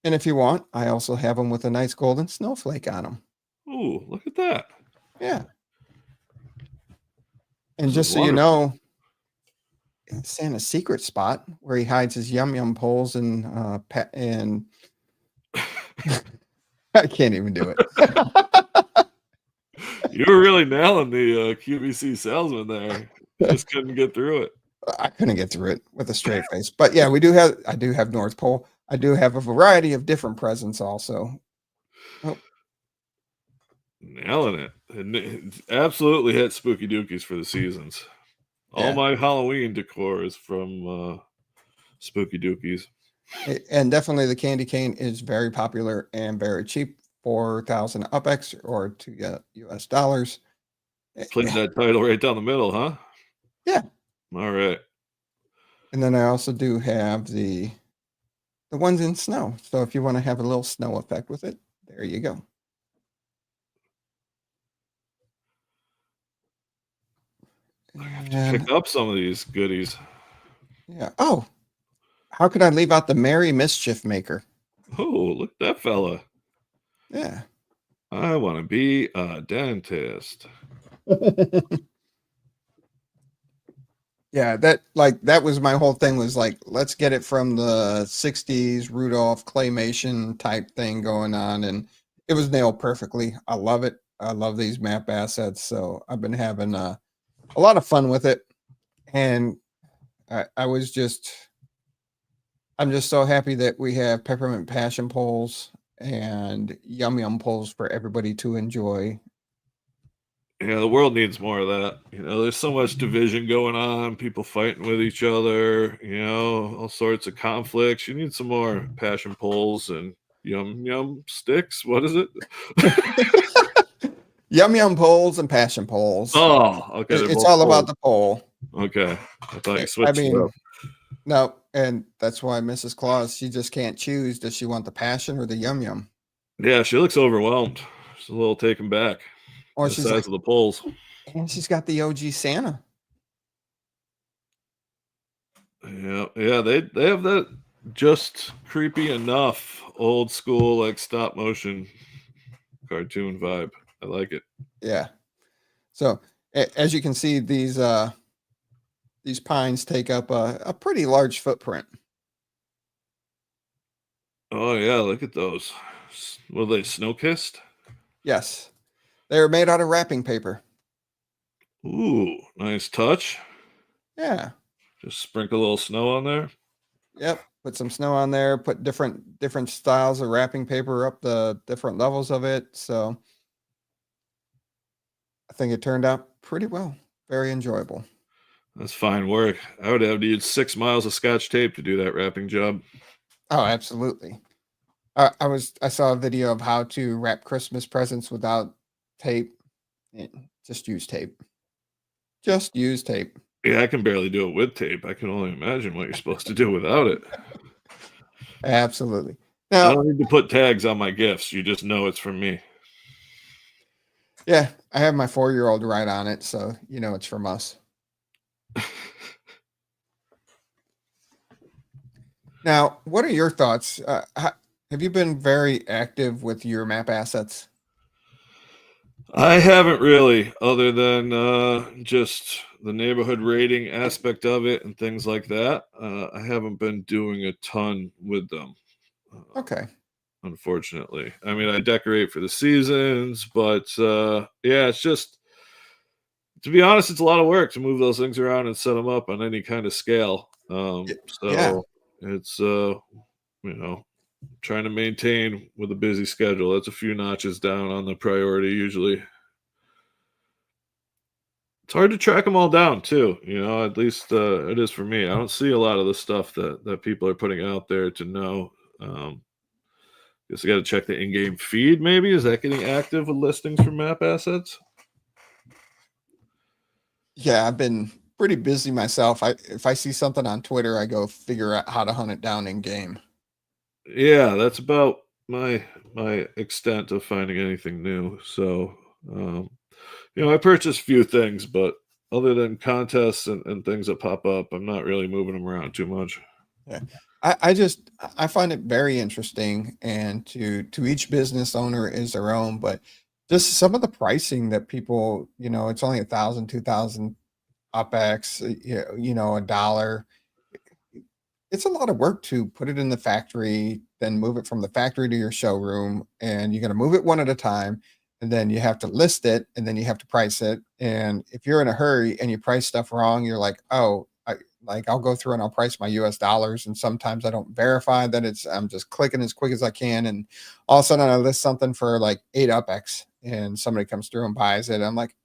And if you want, I also have them with a nice golden snowflake on them. Oh, look at that. Yeah. And This just is so you wonderful. know, Santa's secret spot where he hides his Yum Yum poles and I can't even do it. You were really nailing the QVC salesman there. Just couldn't get through it. I couldn't get through it with a straight face. But yeah, I do have North Pole. I do have a variety of different presents also. Oh. Nailing it. And it absolutely hit Spooky Dookies for the seasons. All my Halloween decor is from Spooky Dookies. And definitely the candy cane is very popular and very cheap. 4,000 UPX or $2 US. Played that title right down the middle, huh? Yeah. All right. And then I also do have the ones in snow. So if you want to have a little snow effect with it, there you go. I have to pick up some of these goodies. Yeah. Oh, how could I leave out the Merry Mischief Maker? Oh, look at that fella. Yeah. I want to be a dentist. Yeah, that was my whole thing was like, let's get it from the 60s Rudolph claymation type thing going on. And it was nailed perfectly. I love it. I love these map assets. So I've been having a lot of fun with it. And I'm just so happy that we have peppermint passion poles and Yum Yum poles for everybody to enjoy. Yeah, the world needs more of that. There's so much division going on, people fighting with each other, all sorts of conflicts. You need some more passion poles and yum yum sticks. What is it? Yum Yum poles and passion poles. Oh, okay. It's all about the pole. Okay. I thought you switched it up. No, and that's why Mrs. Claus, she just can't choose. Does she want the passion or the Yum Yum? Yeah, she looks overwhelmed. She's a little taken back. Or the she's size of the poles. And she's got the OG Santa. Yeah, they have that just creepy enough old school like stop motion cartoon vibe. I like it. Yeah. So as you can see, these pines take up a pretty large footprint. Oh yeah, look at those. Were they snow kissed? Yes. They're made out of wrapping paper. Ooh, nice touch. Yeah. Just sprinkle a little snow on there. Yep. Put some snow on there, put different styles of wrapping paper up the different levels of it. So I think it turned out pretty well. Very enjoyable. That's fine work. I would have to use 6 miles of Scotch tape to do that wrapping job. Oh, absolutely. I saw a video of how to wrap Christmas presents without tape. Just use tape. Just use tape. Yeah, I can barely do it with tape. I can only imagine what you're supposed to do without it. Absolutely. I Now, don't need to put tags on my gifts. You just know it's from me. yeah, I have my 4-year-old write on it, so you know it's from us. Now, what are your thoughts? Have you been very active with your map assets? I haven't really, other than just the neighborhood rating aspect of it and things like that. I haven't been doing a ton with them. Okay. Unfortunately. I mean, I decorate for the seasons, but yeah, it's just, to be honest, it's a lot of work to move those things around and set them up on any kind of scale. Yeah. It's trying to maintain with a busy schedule. That's a few notches down on the priority usually. It's hard to track them all down too, at least it is for me. I don't see a lot of the stuff that people are putting out there to know. Guess I got to check the in-game feed. Maybe is that getting active with listings for map assets? Yeah, I've been pretty busy myself. If I see something on Twitter, I go figure out how to hunt it down in game. Yeah, that's about my extent of finding anything new. So, I purchased a few things, but other than contests and things that pop up, I'm not really moving them around too much. Yeah. I find it very interesting, and to each business owner is their own, but just some of the pricing that people, it's only 1,000, 2,000 UPX, $1. It's a lot of work to put it in the factory, then move it from the factory to your showroom, and you're going to move it one at a time, and then you have to list it, and then you have to price it. And if you're in a hurry and you price stuff wrong, you're like, oh, I'll go through and I'll price my US dollars, and sometimes I don't verify that I'm just clicking as quick as I can, and all of a sudden I list something for like 8 UPX, and somebody comes through and buys it. I'm like,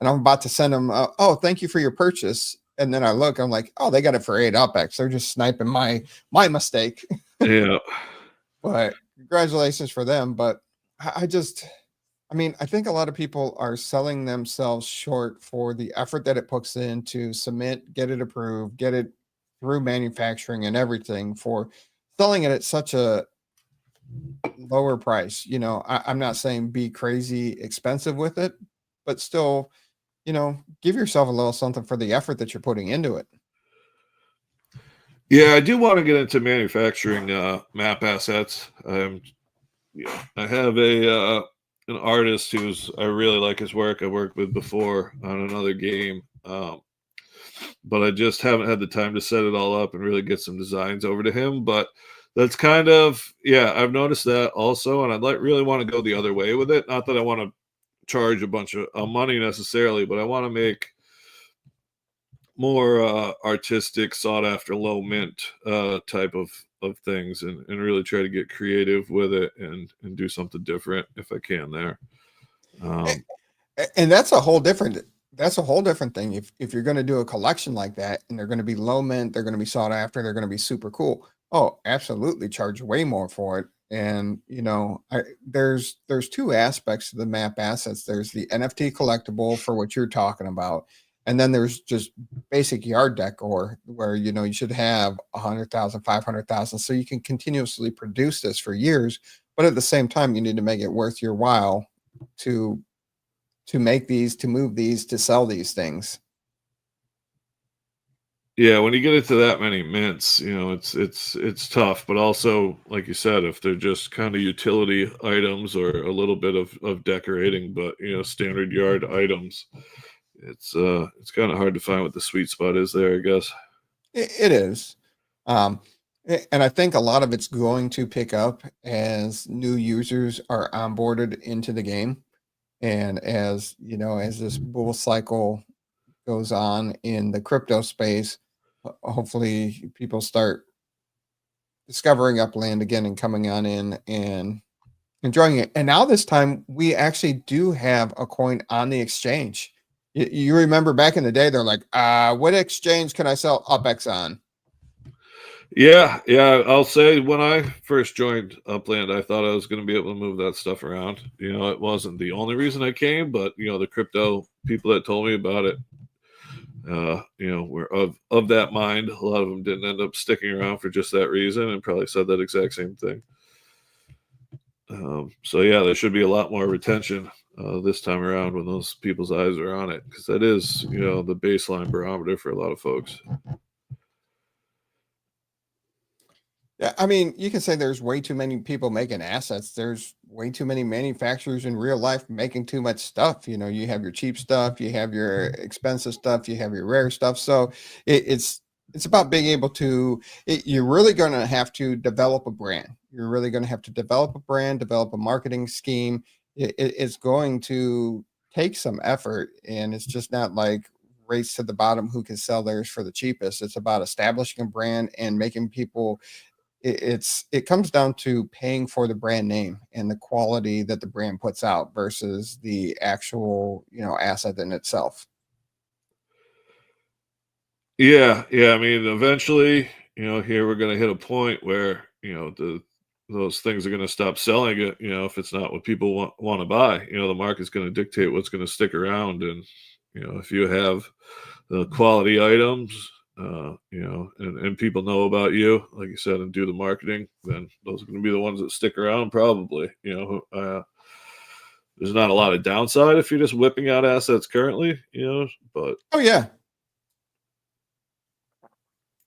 and I'm about to send them, oh, thank you for your purchase. And then I look, I'm like, oh, they got it for 8 UPX. They're just sniping my mistake. Yeah. But congratulations for them. But I think a lot of people are selling themselves short for the effort that it puts in to submit, get it approved, get it through manufacturing and everything, for selling it at such a lower price. I'm not saying be crazy expensive with it, but still, give yourself a little something for the effort that you're putting into it. Yeah, I do want to get into manufacturing map assets. I have an artist I really like his work. I worked with before on another game, but I just haven't had the time to set it all up and really get some designs over to him. But that's kind of, I've noticed that also, and I'd really want to go the other way with it. Not that I want to charge a bunch of money necessarily, but I want to make more artistic, sought after, low mint type of things, and really try to get creative with it and do something different if I can there. And that's a whole different thing. If you're going to do a collection like that, and they're going to be low mint, they're going to be sought after, they're going to be super cool. Oh, absolutely, charge way more for it. And there's 2 aspects to the map assets. There's the NFT collectible for what you're talking about, and then there's just basic yard decor where you should have 100,000, 500,000, so you can continuously produce this for years. But at the same time, you need to make it worth your while to make these, to move these, to sell these things. Yeah, when you get into that many mints, you know, it's tough. But also, like you said, if they're just kind of utility items or a little bit of decorating, but you know, standard yard items, it's kind of hard to find what the sweet spot is there, I guess. It is. Um, and I think a lot of it's going to pick up as new users are onboarded into the game. And as you know, as this bull cycle goes on in the crypto space, hopefully people start discovering Upland again and coming on in and enjoying it. And now this time we actually do have a coin on the exchange. You remember back in the day, they're like, what exchange can I sell UPX on? Yeah, yeah. I'll say when I first joined Upland, I thought I was going to be able to move that stuff around. You know, it wasn't the only reason I came, but you know, the crypto people that told me about it, you know, were of that mind. A lot of them didn't end up sticking around for just that reason, and probably said that exact same thing. So yeah, there should be a lot more retention this time around when those people's eyes are on it, because that is, you know, the baseline barometer for a lot of folks. Yeah, I mean, you can say there's way too many people making assets. There's way too many manufacturers in real life making too much stuff. You know, you have your cheap stuff, you have your expensive stuff, you have your rare stuff. So it's about being able to. You're really going to have to develop a brand. You're really going to have to develop a brand, develop a marketing scheme. It's going to take some effort, and it's just not like race to the bottom who can sell theirs for the cheapest. It's about establishing a brand and making people it comes down to paying for the brand name and the quality that the brand puts out versus the actual, you know, asset in itself. Yeah, yeah. I mean, eventually, you know, here we're going to hit a point where you know those things are going to stop selling it. You know, if it's not what people want to buy, you know, the market's going to dictate what's going to stick around. And you know, if you have the quality items, you know, and people know about you, like you said, and do the marketing, then those are going to be the ones that stick around. Probably, you know, there's not a lot of downside if you're just whipping out assets currently, you know, but Oh yeah.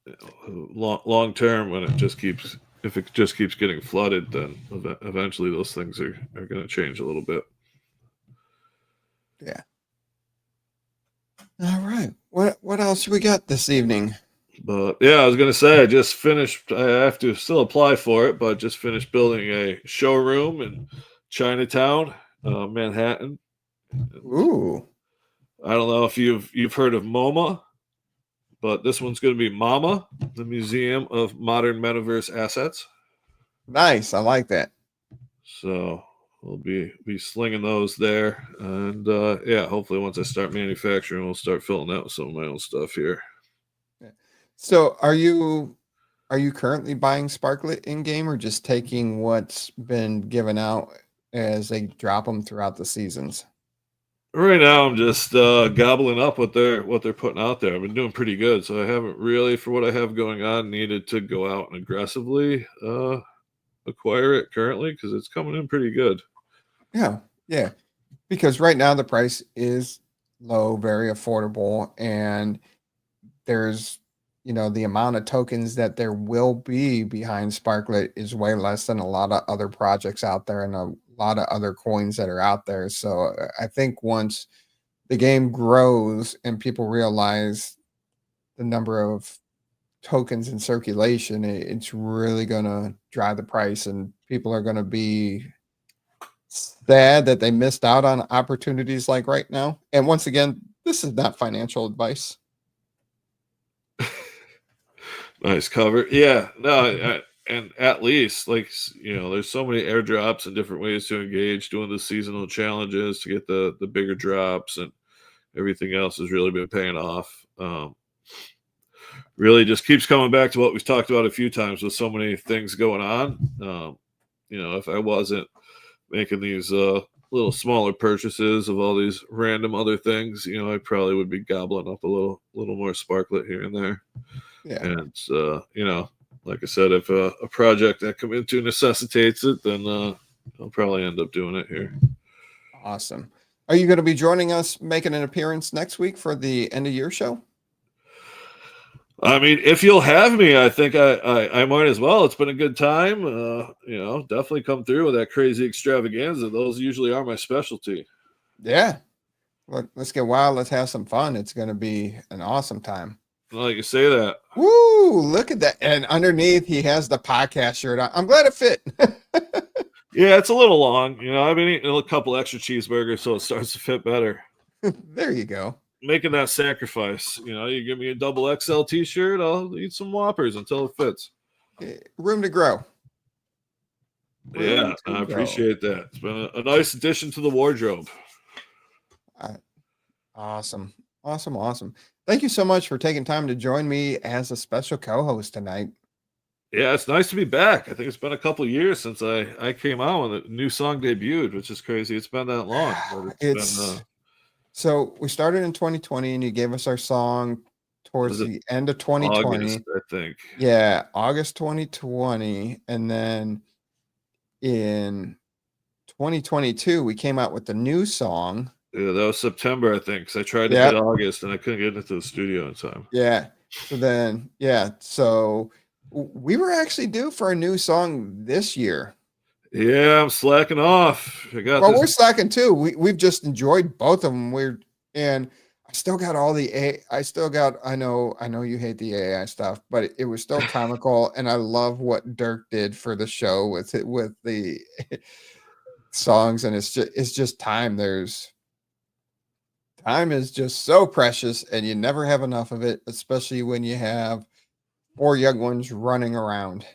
you know, long term, when it just keeps if it just keeps getting flooded, then eventually those things are going to change a little bit. Yeah. All right. What else we got this evening? But yeah, I was going to say I just finished. I have to still apply for it, but just finished building a showroom in Chinatown, Manhattan. Ooh, I don't know if you've heard of MoMA, but this one's going to be MAMA, the Museum of Modern Metaverse Assets. nice. I like that. So we'll be slinging those there, and yeah, hopefully once I start manufacturing, we'll start filling out with some of my own stuff here. Yeah. So are you currently buying Sparklet in game or just taking what's been given out as they drop them throughout the seasons? Right now, I'm just gobbling up what they're putting out there. I've been doing pretty good, so I haven't really, for what I have going on, needed to go out and aggressively acquire it currently because it's coming in pretty good. Yeah, yeah. Because right now the price is low, very affordable, and there's, you know, the amount of tokens that there will be behind Sparklet is way less than a lot of other projects out there and a lot of other coins that are out there. So I think once the game grows and people realize the number of tokens in circulation, it's really going to drive the price, and people are going to be sad that they missed out on opportunities like right now. And once again, this is not financial advice. Nice cover. Yeah, no, and at least, like, you know, there's so many airdrops and different ways to engage doing the seasonal challenges to get the bigger drops, and everything else has really been paying off. Really just keeps coming back to what we've talked about a few times with so many things going on. You know, if I wasn't making these little smaller purchases of all these random other things, you know, I probably would be gobbling up a little more Sparklet here and there. Yeah. And you know, like I said, if a project I come into necessitates it, then I'll probably end up doing it here. Awesome. Are you going to be joining us making an appearance next week for the end of year show? I mean, if you'll have me, I think I might as well. It's been a good time. Definitely come through with that crazy extravaganza. Those usually are my specialty. Yeah. Let's get wild. Let's have some fun. It's going to be an awesome time. Like you say that. Woo! Look at that. And underneath, he has the podcast shirt on. I'm glad it fit. Yeah, it's a little long. I've been eating a couple extra cheeseburgers, so it starts to fit better. There you go. Making that sacrifice. You give me a double XL t-shirt, I'll eat some Whoppers until it fits. Room to grow. Yeah, I appreciate that. It's been a nice addition to the wardrobe. Awesome. Thank you so much for taking time to join me as a special co-host tonight. Yeah, it's nice to be back. I think it's been a couple years since I came out when a new song debuted, which is crazy. It's been that long. But so we started in 2020 and you gave us our song towards the end of 2020. August, I think. Yeah, August 2020. And then in 2022, we came out with the new song. Yeah, that was September, I think, because I tried to hit August and I couldn't get into the studio in time. Yeah. So then, so we were actually due for a new song this year. Yeah, I'm slacking off. We're slacking too. We've just enjoyed both of them. And I still got all the I know you hate the AI stuff, but it was still comical. And I love what Dirk did for the show with the songs. And it's just time. Time is just so precious and you never have enough of it, especially when you have 4 young ones running around.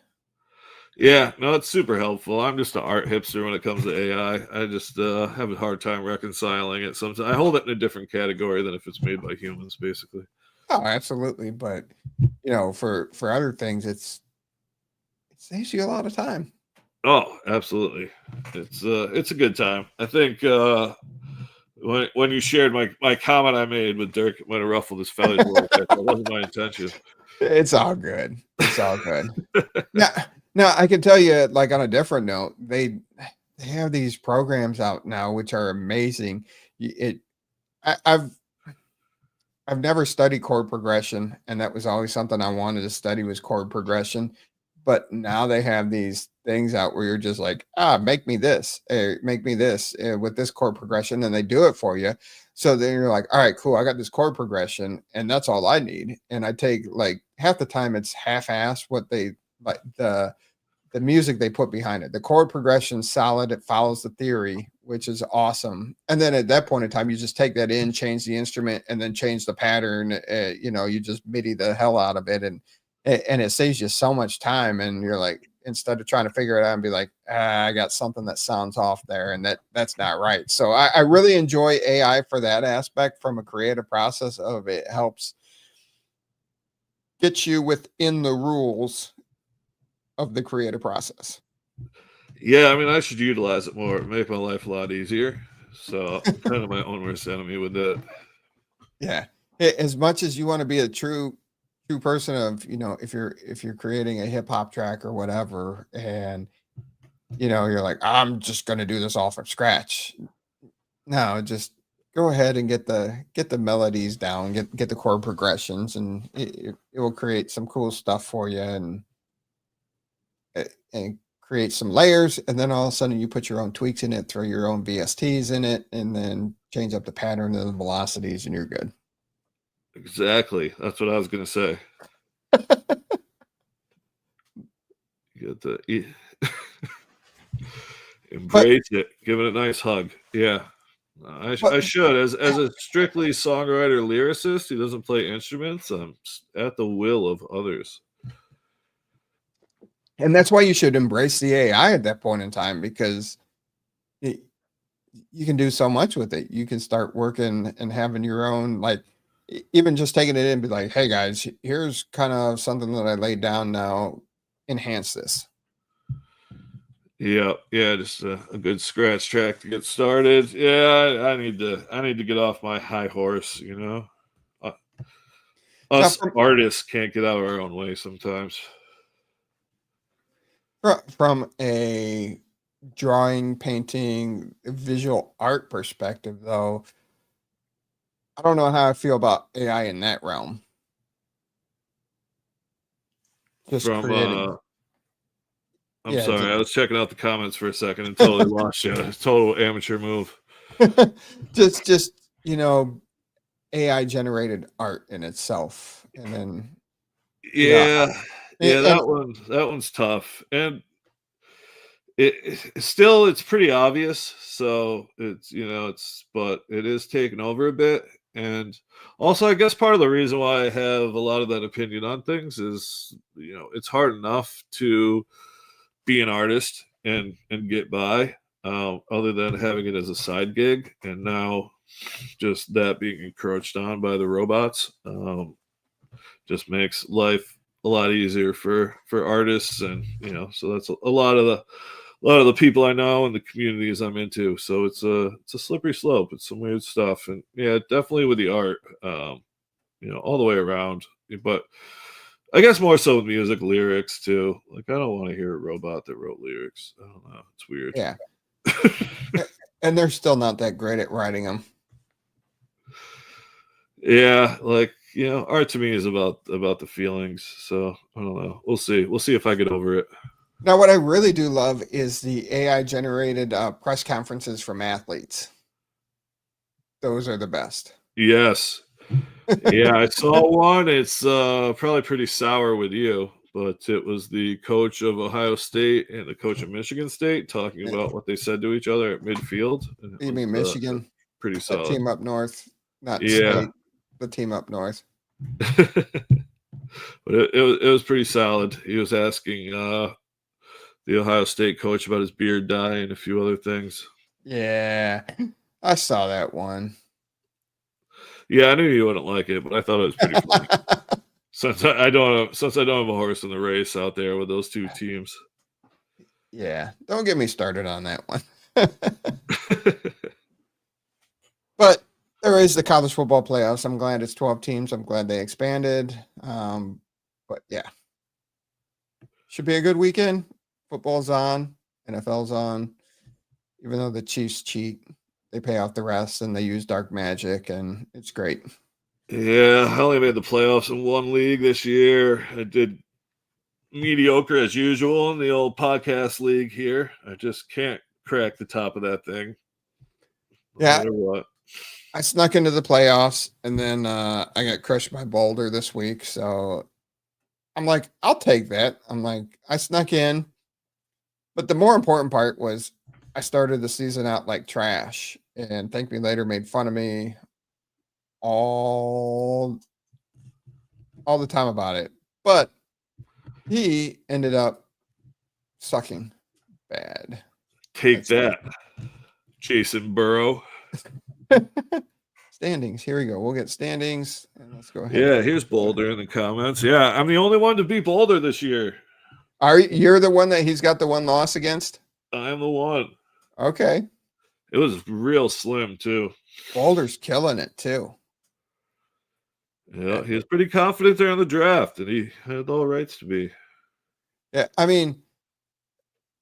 Yeah, no, it's super helpful. I'm just an art hipster when it comes to AI. I just have a hard time reconciling it. Sometimes I hold it in a different category than if it's made by humans, basically. Oh, absolutely. But for other things, it saves you a lot of time. Oh, absolutely. It's a good time. I think when you shared my comment I made with Dirk, it might have ruffled his feathers a little bit. That wasn't my intention. It's all good. Now I can tell you, like on a different note, they have these programs out now which are amazing. I've never studied chord progression, and that was always something I wanted to study was chord progression. But now they have these things out where you're just like, make me this with this chord progression, and they do it for you. So then you're like, all right, cool. I got this chord progression, and that's all I need. And I take like half the time it's half-assed what they like the music they put behind it. The chord progression solid. It follows the theory, which is awesome. And then at that point in time, you just take that in, change the instrument, and then change the pattern. You just MIDI the hell out of it, and it saves you so much time. And you're like, instead of trying to figure it out and be like, I got something that sounds off there, and that's not right. So I really enjoy AI for that aspect from a creative process of it helps get you within the rules of the creative process. Yeah, I mean, I should utilize it more, make my life a lot easier. So I'm kind of my own worst enemy with that. Yeah. As much as you want to be a true person of, if you're creating a hip hop track or whatever, and you're like, I'm just going to do this all from scratch. No, just go ahead and get the melodies down, get the chord progressions, and it will create some cool stuff for you and create some layers. And then all of a sudden you put your own tweaks in it, throw your own VSTs in it, and then change up the pattern and the velocities, and you're good. Exactly. That's what I was going to say. You got to embrace it. Give it a nice hug. Yeah. I should. As a strictly songwriter lyricist who doesn't play instruments, I'm at the will of others. And that's why you should embrace the AI at that point in time, because you can do so much with it. You can start working and having your own, like, even just taking it in and be like, hey guys, here's kind of something that I laid down, now enhance this. Yeah, just a good scratch track to get started. Yeah, I need to get off my high horse, Us artists can't get out of our own way sometimes. From a drawing, painting, visual art perspective, though, I don't know how I feel about AI in that realm. Just from creating. I'm Yeah, sorry, I was checking out the comments for a second and totally lost you. Total amateur move. just AI generated art in itself, and then Yeah, yeah, and that one's tough, and it's pretty obvious. So but it is taken over a bit, and also I guess part of the reason why I have a lot of that opinion on things is it's hard enough to be an artist and get by, other than having it as a side gig, and now just that being encroached on by the robots. Just makes life a lot easier for artists, and so that's a lot of the people I know and the communities I'm into. So it's a slippery slope. It's some weird stuff, and yeah, definitely with the art, all the way around. But I guess more so with music lyrics too. Like, I don't want to hear a robot that wrote lyrics. I don't know. It's weird. yeah, and they're still not that great at writing them. Yeah, like art to me is about the feelings. So I don't know. We'll see. We'll see if I get over it. Now, what I really do love is the AI generated press conferences from athletes. Those are the best. Yes. Yeah, I saw one. It's probably pretty sour with you, but it was the coach of Ohio State and the coach of Michigan State talking about what they said to each other at midfield. You mean Michigan? Pretty That solid. team up north, not Yeah. State. The team up north. But it was pretty solid. He was asking the Ohio State coach about his beard dye and a few other things. Yeah, I saw that one. Yeah, I knew you wouldn't like it, but I thought it was pretty funny. Since I don't have a horse in the race out there with those two teams. Yeah, don't get me started on that one. But there is the college football playoffs. I'm glad it's 12 teams. I'm glad they expanded. But yeah, should be a good weekend. Football's on, NFL's on. Even though the Chiefs cheat, they pay off the rest and they use dark magic, and it's great. Yeah, I only made the playoffs in one league this year. I did mediocre as usual in the old podcast league here. I just can't crack the top of that thing. No matter what. I snuck into the playoffs, and then I got crushed by Boulder this week. So I'm like, I'll take that. I'm like, I snuck in. But the more important part was I started the season out like trash, and ThankMeLater made fun of me all the time about it. But he ended up sucking bad. Take that, Jason Burrow. Standings. Here we go. We'll get standings, and let's go ahead. Yeah, here's Boulder in the comments. Yeah, I'm the only one to beat Boulder this year. You're the one that he's got the one loss against? I'm the one. Okay. It was real slim too. Boulder's killing it too. Yeah, he was pretty confident there in the draft, and he had all rights to be. Yeah, I mean,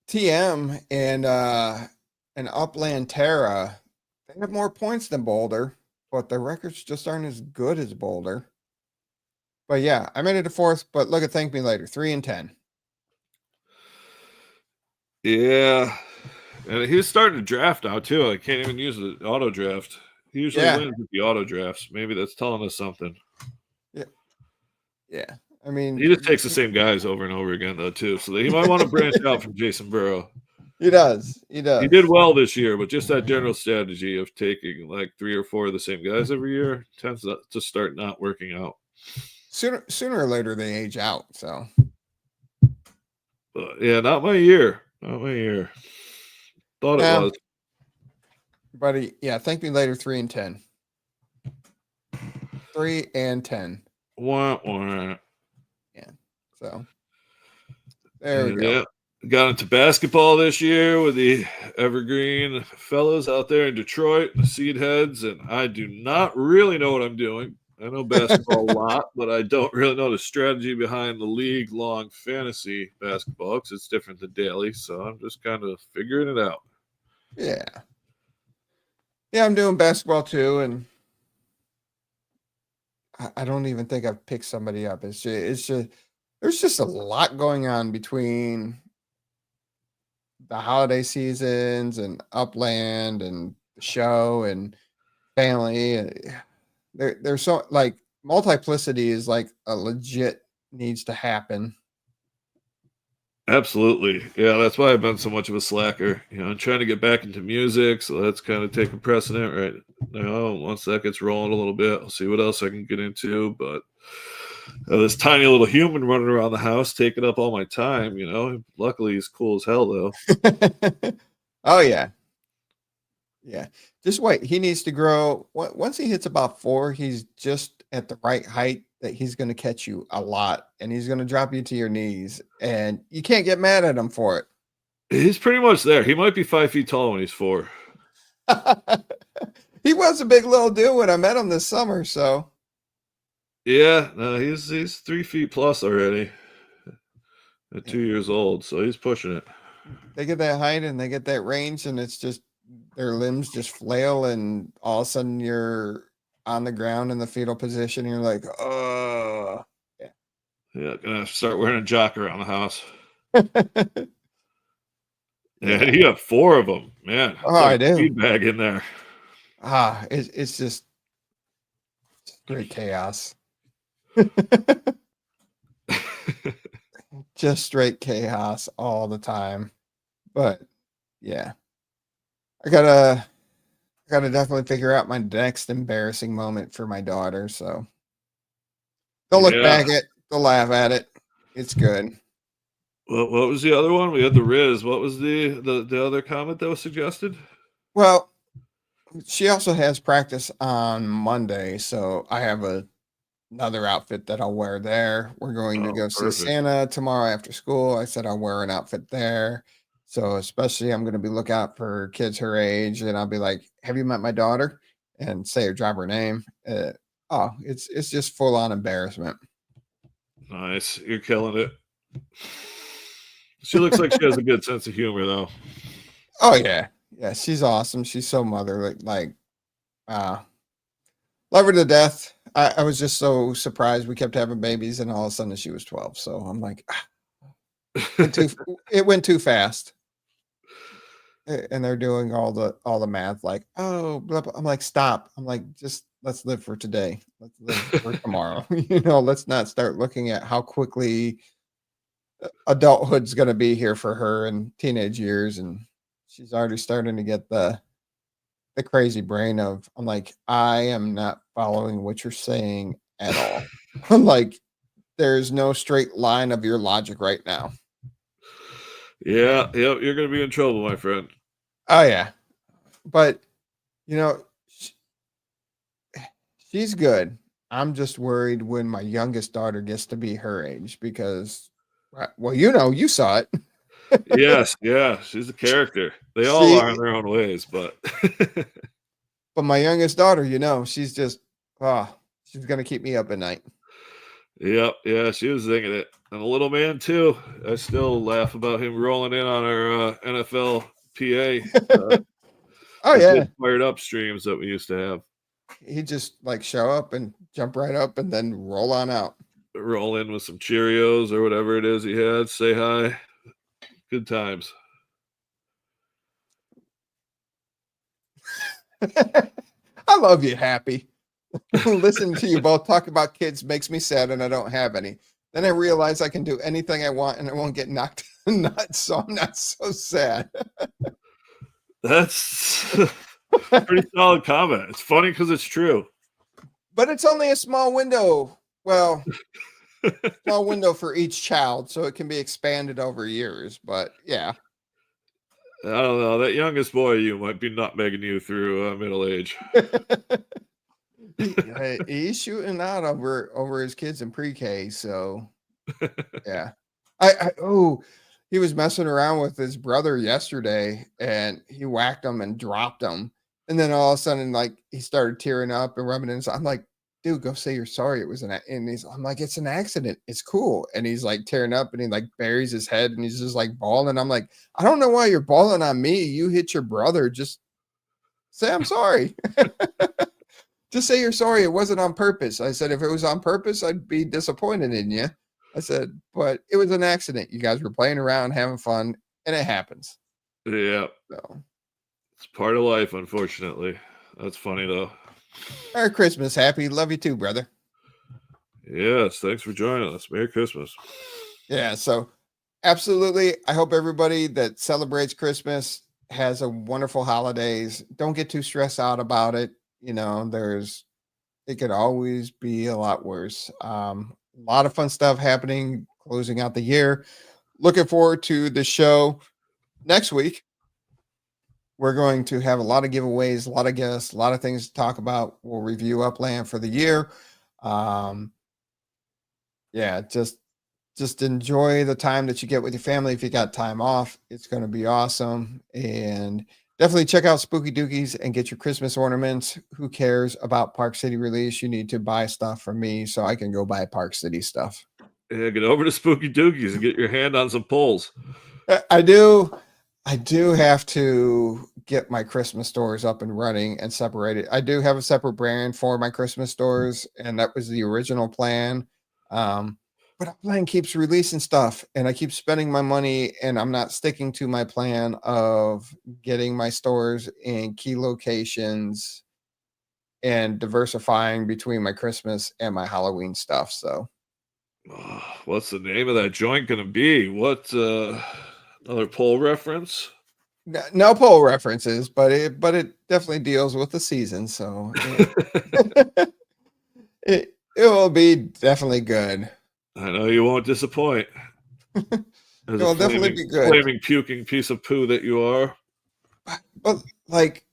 TM and Upland Terra, they have more points than Boulder, but their records just aren't as good as Boulder. But yeah, I made it to fourth, but look at ThankMeLater, 3-10. Yeah. And he was starting to draft now too. I can't even use the auto draft. He usually wins with the auto drafts. Maybe that's telling us something. Yeah. I mean, he just takes the same guys over and over again though too. So he might want to branch out from Jason Burrow. He does. He did well this year, but just that general strategy of taking like 3 or 4 of the same guys every year tends to start not working out. Sooner or later they age out. So, but yeah, not my year. Not my year. Thought it was. Buddy, yeah, ThankMeLater, 3-10. 3-10. Wah, wah. Yeah. So there we go. Yeah. Got into basketball this year with the Evergreen fellows out there in Detroit, the Seed Heads, and I do not really know what I'm doing. I know basketball a lot, but I don't really know the strategy behind the league-long fantasy basketball because it's different than daily, so I'm just kind of figuring it out. Yeah. Yeah, I'm doing basketball too, and I don't even think I've picked somebody up. It's just there's just a lot going on between the holiday seasons and Upland and the show and family. There's so like multiplicity is like a legit needs to happen. Absolutely. Yeah, that's why I've been so much of a slacker. I'm trying to get back into music, so that's kind of taking precedent right now. Once that gets rolling a little bit, I'll see what else I can get into. But this tiny little human running around the house taking up all my time, Luckily, he's cool as hell, though. Oh, yeah. Yeah. Just wait. He needs to grow. Once he hits about 4, he's just at the right height that he's going to catch you a lot and he's going to drop you to your knees and you can't get mad at him for it. He's pretty much there. He might be 5 feet tall when he's 4. He was a big little dude when I met him this summer. So yeah, no, he's 3 feet plus already at 2 years old. So he's pushing it. They get that height and they get that range and it's just their limbs just flail and all of a sudden you're on the ground in the fetal position. And you're like, oh, yeah. Gonna start wearing a jock around the house. Yeah, you have 4 of them, man. Oh, I do. Feedback in there. It's just great chaos. Just straight chaos all the time. But yeah, I gotta definitely figure out my next embarrassing moment for my daughter. So they'll look back at, they'll laugh at it. It's good. What was the other one? We had the Riz. What was the other comment that was suggested? Well, she also has practice on Monday, so I have another outfit that I'll wear there. We're going to go see Santa tomorrow after school. I said I'll wear an outfit there. So especially I'm going to be looking out for kids her age and I'll be like, have you met my daughter? And say or drop her name. It's just full on embarrassment. Nice. You're killing it. She looks like she has a good sense of humor though. Oh yeah. Yeah. She's awesome. She's so motherly. Love her to death. I was just so surprised. We kept having babies and all of a sudden she was 12. So I'm like, it went too fast. And they're doing all the math like, oh, blah, blah. I'm like, stop. I'm like, just let's live for today. Let's live for tomorrow. Let's not start looking at how quickly adulthood's going to be here for her in teenage years. And she's already starting to get the crazy brain of, I'm like, I am not following what you're saying at all. I'm like, there's no straight line of your logic right now. Yeah, yep, you're going to be in trouble, my friend. Oh, yeah. But, she's good. I'm just worried when my youngest daughter gets to be her age because, well, you saw it. Yes, yeah, she's a character. They all are in their own ways, but. But my youngest daughter, she's just, she's going to keep me up at night. Yep, yeah, she was thinking it. And the little man, too. I still laugh about him rolling in on our NFL PA. Oh, yeah. Fired up streams that we used to have. He just show up and jump right up and then roll on out. Roll in with some Cheerios or whatever it is he had. Say hi. Good times. I love you, Happy. Listening to you both talk about kids makes me sad and I don't have any. Then I realize I can do anything I want and I won't get knocked nuts, so I'm not so sad. That's a pretty solid comment. It's funny because it's true. But it's only a small window. Well, small window for each child, so it can be expanded over years. But yeah. I don't know. That youngest boy, you might be nutmegging you through middle age. He's shooting out over his kids in pre-K, so yeah. He was messing around with his brother yesterday and he whacked him and dropped him. And then all of a sudden, he started tearing up and rubbing it. I'm like, dude, go say you're sorry. It was I'm like, it's an accident. It's cool. And he's tearing up and he buries his head and he's just bawling. I'm like, I don't know why you're bawling on me. You hit your brother. Just say, I'm sorry. Just say you're sorry. It wasn't on purpose. I said, if it was on purpose, I'd be disappointed in you. I said, but it was an accident. You guys were playing around, having fun, and it happens. Yeah. So It's part of life, unfortunately. That's funny, though. Merry Christmas. Happy. Love you too, brother. Yes. Thanks for joining us. Merry Christmas. Yeah. So absolutely. I hope everybody that celebrates Christmas has a wonderful holidays. Don't get too stressed out about it. You know, it could always be a lot worse. A lot of fun stuff happening, closing out the year. Looking forward to the show next week. We're going to have a lot of giveaways, a lot of guests, a lot of things to talk about. We'll review Upland for the year. Yeah, just enjoy the time that you get with your family. If you got time off, it's going to be awesome. And definitely check out Spooky Dookies and get your Christmas ornaments. Who cares about Park City release? You need to buy stuff from me so I can go buy Park City stuff. Yeah, get over to Spooky Dookies and get your hand on some poles. I do have to get my Christmas stores up and running and separated. I do have a separate brand for my Christmas stores, and that was the original plan. But Upland keeps releasing stuff, and I keep spending my money, and I'm not sticking to my plan of getting my stores in key locations and diversifying between my Christmas and my Halloween stuff. So, what's the name of that joint going to be? What another pole reference? No pole references, but it definitely deals with the season. So it will be definitely good. I know you won't disappoint. It'll definitely be good. Flaming, puking piece of poo that you are. But like,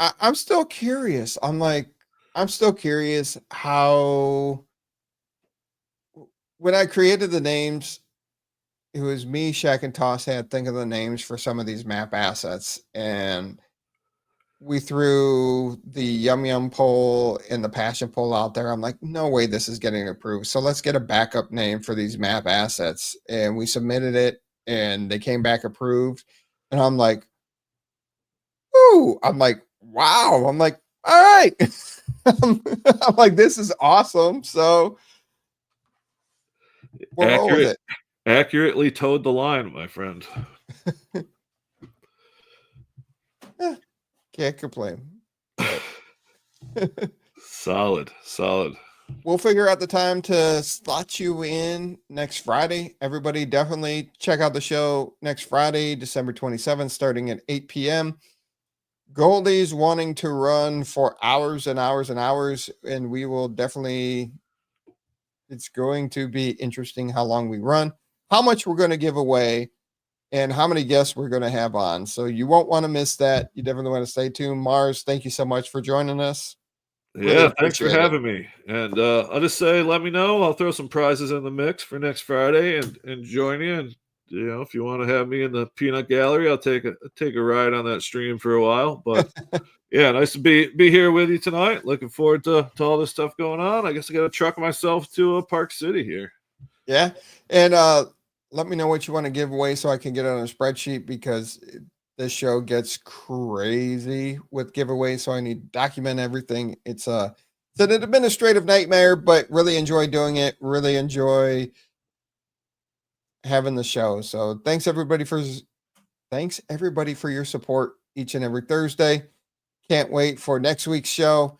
I'm still curious. I'm still curious how, when I created the names, it was me, Shaq, and Toss had think of the names for some of these map assets, and we threw the Yum Yum poll and the Passion poll out there. I'm like, no way this is getting approved. So let's get a backup name for these map assets. And we submitted it, and they came back approved. And I'm like, ooh, I'm like, wow. I'm like, all right. I'm like, this is awesome. So we'll roll with it. Accurately towed the line, my friend. Can't complain. Solid. We'll figure out the time to slot you in next Friday. Everybody definitely check out the show next Friday, December 27th, starting at 8 p.m. Goldie's wanting to run for hours and hours and hours, and we will definitely, it's going to be interesting how long we run, how much we're going to give away, and how many guests we're going to have on. So you won't want to miss that. You definitely want to stay tuned. Mars, thank you so much for joining us. Yeah, thanks for having me. And I'll just say, let me know. I'll throw some prizes in the mix for next Friday and join you. And you know, if you want to have me in the peanut gallery, I'll take a ride on that stream for a while. But yeah, nice to be here with you tonight. Looking forward to all this stuff going on. I guess I got to truck myself to Park City here. Yeah, and let me know what you want to give away so I can get it on a spreadsheet, because this show gets crazy with giveaways. So I need to document everything. It's an administrative nightmare, but really enjoy doing it. Really enjoy having the show. So thanks everybody for your support each and every Thursday. Can't wait for next week's show.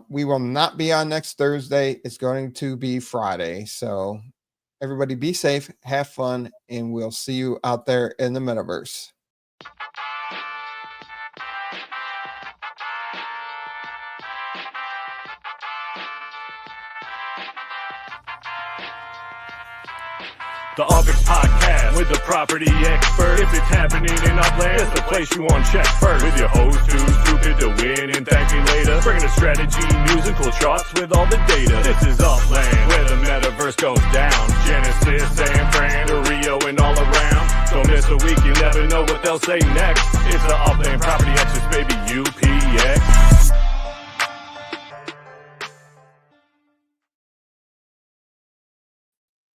We will not be on next Thursday. It's going to be Friday. So everybody be safe, have fun, and we'll see you out there in the metaverse. The UPX Podcast with the property expert. If it's happening in Upland, it's the place you want to check first. With your host who's stupid to win and thank me later. Bringing the strategy, musical charts with all the data. This is Upland, where the metaverse goes down. Genesis, San Fran, to Rio, and all around. Don't miss a week, you never know what they'll say next. It's the Upland